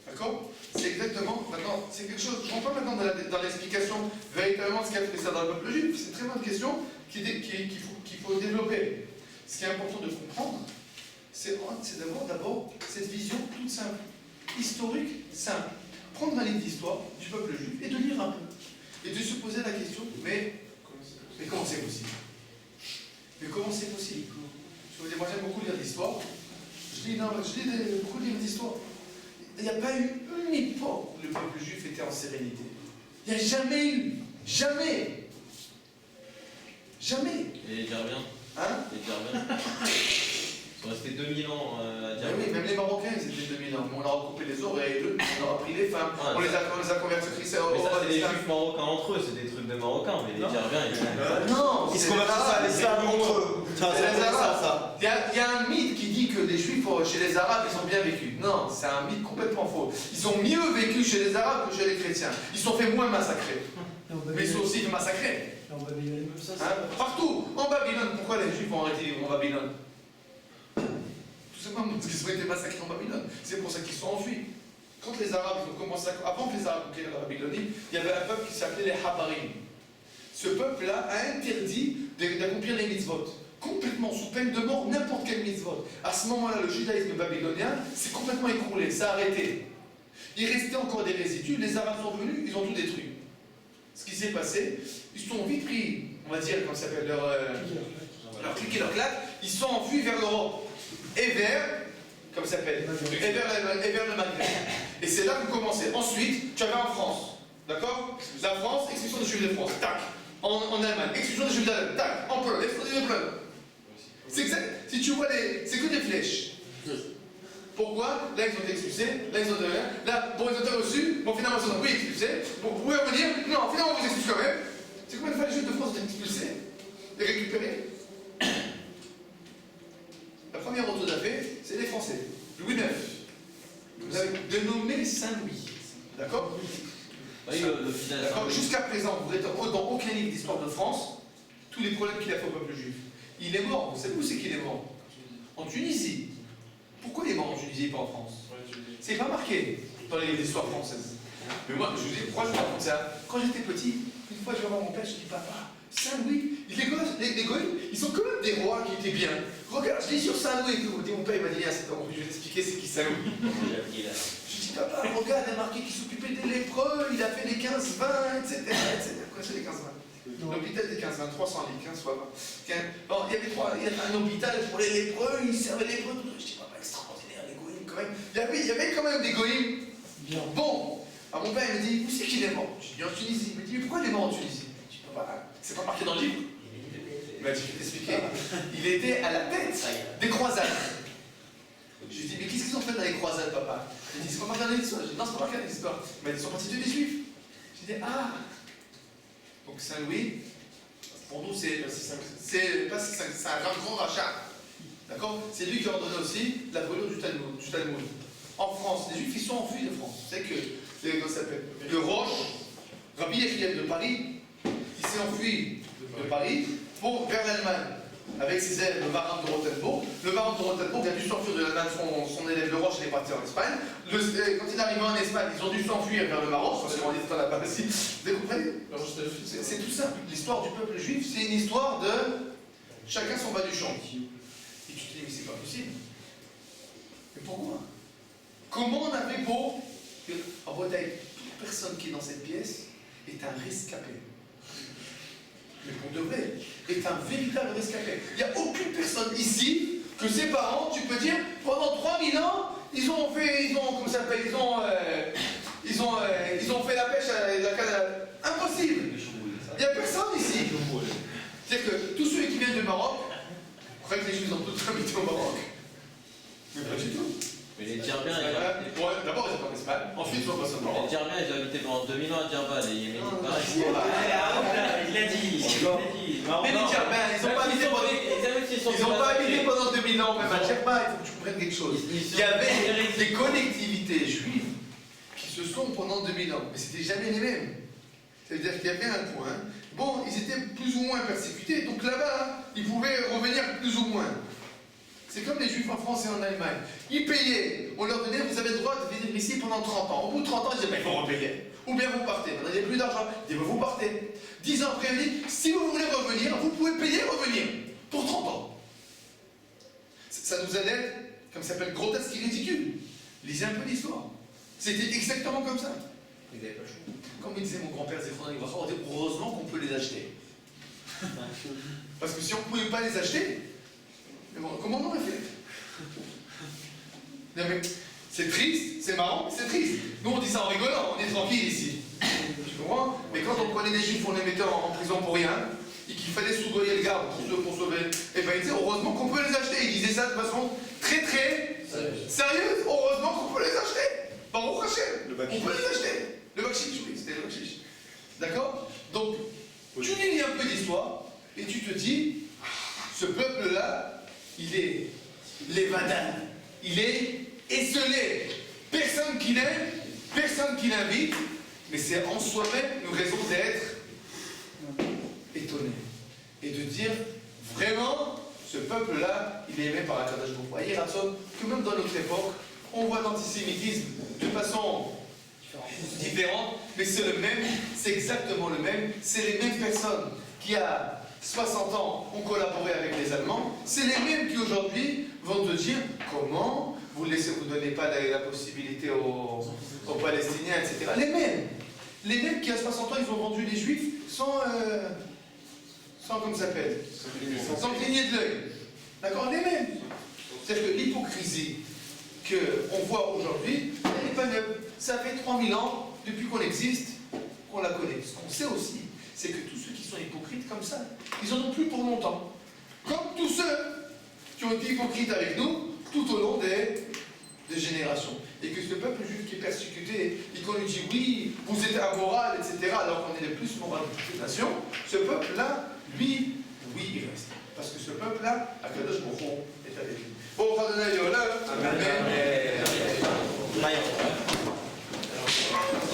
D'accord? C'est exactement, maintenant, c'est quelque chose, je ne rentre pas maintenant dans l'explication véritablement de ce qu'a fait ça dans le peuple juif. C'est une très bonne question qu'il faut développer. Ce qui est important de comprendre, c'est d'avoir d'abord cette vision toute simple, historique, simple. Prendre un livre d'histoire du peuple juif et de lire un peu. Et de se poser la question, mais comment c'est possible? Mais comment c'est possible? Moi j'aime beaucoup lire l'histoire. Je lis beaucoup de livres d'histoire. Il n'y a pas eu une époque où le peuple juif était en sérénité. Il n'y a jamais eu. Jamais. Jamais. Et les Djerbiens? Hein? Les Djerbiens? Ils sont restés 2000 ans à Ben Djerbiens. oui, même les Marocains, ils étaient 2000 ans. On leur a coupé les oreilles, on leur a pris les femmes, on les a convertis au Christ. Mais ça, c'est des juifs marocains entre eux, c'est des trucs de marocains, mais les Djerbiens, ils sont... Non, Ils se convertissent à l'islam entre eux. C'est les Arabes. Il y a un mythe qui dit que les Juifs, chez les Arabes, ils ont bien vécu. Non, c'est un mythe complètement faux. Ils ont mieux vécu chez les Arabes que chez les chrétiens. Ils sont fait moins massacrer. Mais ils sont aussi fait massacrer. En Babylone, même ça, Partout. En Babylone, pourquoi les Juifs ont arrêté en Babylone? Tout simplement parce qu'ils ont été massacrés en Babylone. C'est pour ça qu'ils sont enfuis. Quand les Arabes ont commencé avant que les Arabes conquérent la Babylonie, il y avait un peuple qui s'appelait les Habarim. Ce peuple-là a interdit d'accomplir les mitzvot. Complètement, sous peine de mort, n'importe quel mitzvot. À ce moment-là, le judaïsme babylonien s'est complètement écroulé, ça a arrêté. Il restait encore des résidus, les Arabes sont venus, ils ont tout détruit. Ce qui s'est passé, ils sont vite pris, on va dire, comment ça s'appelle, leur clic et leur claque, ils sont enfuis vers l'Europe. Et vers, comme ça s'appelle, et vers le Maghreb. Et c'est là que vous commencez. Ensuite, tu avais en France, d'accord? La France, expulsion des Juifs de France, tac. En Allemagne, expulsion des Juifs d'Allemagne, tac. En Pologne, expulsion de Pologne. C'est exact. Si tu vois c'est que des flèches. Pourquoi? Là, ils ont été expulsés, là, ils ont été... Là, bon, ils ont été reçus, bon, finalement, ils ont été expulsés. Bon, vous pouvez revenir, non, finalement, on vous expulse quand même. C'est combien de fois les Juifs de France ont été expulsés et récupérés? La première autodafé, c'est les Français. Louis IX. Vous avez dénommé Saint-Louis. D'accord? Oui, le final. D'accord. Jusqu'à présent, vous êtes dans aucun livre d'histoire de France, tous les problèmes qu'il a fait au peuple juif. Il est mort. Vous savez où c'est qu'il est mort? En Tunisie. Pourquoi il est mort en Tunisie et pas en France? C'est pas marqué dans les livres d'histoire françaises. Mais moi, je vous dis, pourquoi je vous raconte ça? Quand j'étais petit, une fois je vais voir mon père, je dis papa, Saint-Louis, les goïs, ils ont quand même des rois qui étaient bien. Regarde, je lis sur Saint-Louis et tout. Mon père il m'a dit, ah, je vais t'expliquer c'est qui Saint-Louis. Je dis papa, regarde, il a marqué qu'il s'occupait des lépreux, il a fait les 15-20, etc. Quoi c'est les 15-20? L'hôpital des 15-20, 300 lits, 15 fois 20. Bon, il y avait un hôpital pour les lépreux, ils servaient les lépreux, tout. Je dis papa, extraordinaire, les goïms quand même. Il y avait quand même des goïms. Bon, alors mon père il me dit, où c'est qu'il est mort? Je dis en Tunisie. Il me dit, mais pourquoi il est mort en Tunisie? Je dis papa, c'est pas marqué dans le livre? Il m'a dit, je vais t'expliquer. il était à la tête des croisades. Je lui dis, mais qu'est-ce qu'ils ont fait dans les croisades, papa? Il dit, c'est pas regarder l'histoire. Je dis, non, c'est pas regarder l'histoire. Mais ils sont partis tuer des juifs. Je dis, ah. Donc Saint-Louis, pour nous, c'est un grand rachat. D'accord? C'est lui qui a ordonné aussi la brûlure du Talmud. En France, les juifs, ils sont enfuis de France. Vous savez que, comment ça s'appelle? Le Roche, Rabbi Yechiel de Paris, il s'est enfui de Paris vers l'Allemagne. Avec ses élèves, le baron de Rothenburg. Le baron de Rothenburg a dû s'enfuir de l'Allemagne, son élève Le Roche, il est parti en Espagne. Quand il est arrivé en Espagne, ils ont dû s'enfuir vers le Maroc, parce qu'on dit dans la Palestine. Vous comprenez? C'est tout ça. L'histoire du peuple juif, c'est une histoire de chacun son bas du champ. Et tu te dis, mais c'est pas possible. Mais pourquoi? Comment on a fait pour que, en Bretagne, toute personne qui est dans cette pièce est un rescapé? Mais pour de vrai, est un véritable rescapé. Il n'y a aucune personne ici que ses parents, tu peux dire, pendant 3000 ans, ils ont fait la pêche à la canne. Impossible. Il n'y a personne ici. C'est-à-dire que tous ceux qui viennent du Maroc, croient que les Juifs ont tous habité au Maroc. Mais pas du tout. Mais les Djerbiens, d'abord ils étaient en Espagne, ensuite ils sont passés au Maroc. les Djerbiens, ils ont habité pendant 2000 ans à Djerba, les Yéménites, pareil. Il a dit. Mais les Djerbiens, ils n'ont pas habité pendant 2000 ans, même à Djerba, il faut que tu comprennes quelque chose. Il y avait des collectivités juives qui se sont pendant 2000 ans, mais c'était jamais les mêmes. C'est-à-dire qu'il y avait un point, bon, ils étaient plus ou moins persécutés, donc là-bas, ils pouvaient revenir plus ou moins. C'est comme les Juifs en France et en Allemagne. Ils payaient, on leur donnait, vous avez le droit de venir ici pendant 30 ans. Au bout de 30 ans, ils disaient, il faut repayer. Ou bien vous partez. Maintenant, il n'y a plus d'argent. Ils disaient, vous partez. 10 ans après, ils disent, si vous voulez revenir, vous pouvez payer revenir. Pour 30 ans. Ça nous a l'air, comme ça s'appelle, grotesque et ridicule. Lisez un peu l'histoire. C'était exactement comme ça. Ils n'avaient pas le choix. Comme il disait mon grand-père Zéphron, on dit, heureusement qu'on peut les acheter. Parce que si on ne pouvait pas les acheter, mais bon, comment on aurait fait? Non mais, c'est triste, c'est marrant, mais c'est triste. Nous on dit ça en rigolant, on est tranquille ici. Tu comprends? Mais quand on prenait des juifs, on les mettait en prison pour rien, et qu'il fallait soudoyer le garde pour sauver, et bien il disait heureusement qu'on peut les acheter. Il disait ça de façon très très sérieuse. Heureusement qu'on peut les acheter. Baruch Hashem, on peut les acheter. Le bakshish, oui, c'était le bakshish. D'accord? Donc, tu lis un peu d'histoire, et tu te dis, ce peuple-là, il est lévadin, il est esselé. Personne qui l'aime, personne qui l'invite, mais c'est en soi-même une raison d'être étonné. Et de dire, vraiment, ce peuple-là, il est aimé par Akadosh Baruch Hu. Et Ratson, que même dans notre époque, on voit l'antisémitisme de façon différente, mais c'est le même, c'est exactement le même, c'est les mêmes personnes qui a 60 ans ont collaboré avec les Allemands, c'est les mêmes qui aujourd'hui vont te dire comment vous ne donnez pas la possibilité aux Palestiniens, etc. Les mêmes qui à 60 ans ils ont vendu les Juifs sans comment ça s'appelle, sans cligner de l'œil. D'accord, les mêmes. C'est-à-dire que l'hypocrisie qu'on voit aujourd'hui, elle n'est pas neuve. Ça fait 3000 ans depuis qu'on existe, qu'on la connaît. Ce qu'on sait aussi, c'est que tous ceux qui sont hypocrites comme ça, ils en ont plus pour longtemps. Comme tous ceux qui ont été hypocrites avec nous tout au long des générations. Et que ce peuple juif qui est persécuté, et qu'on lui dit oui, vous êtes amoral, etc., alors qu'on est les plus morales de toute nation, ce peuple-là, lui, oui, il reste. Parce que ce peuple-là, Akadosh Baruch Hu est avec lui. Bon, on va donner à Amen.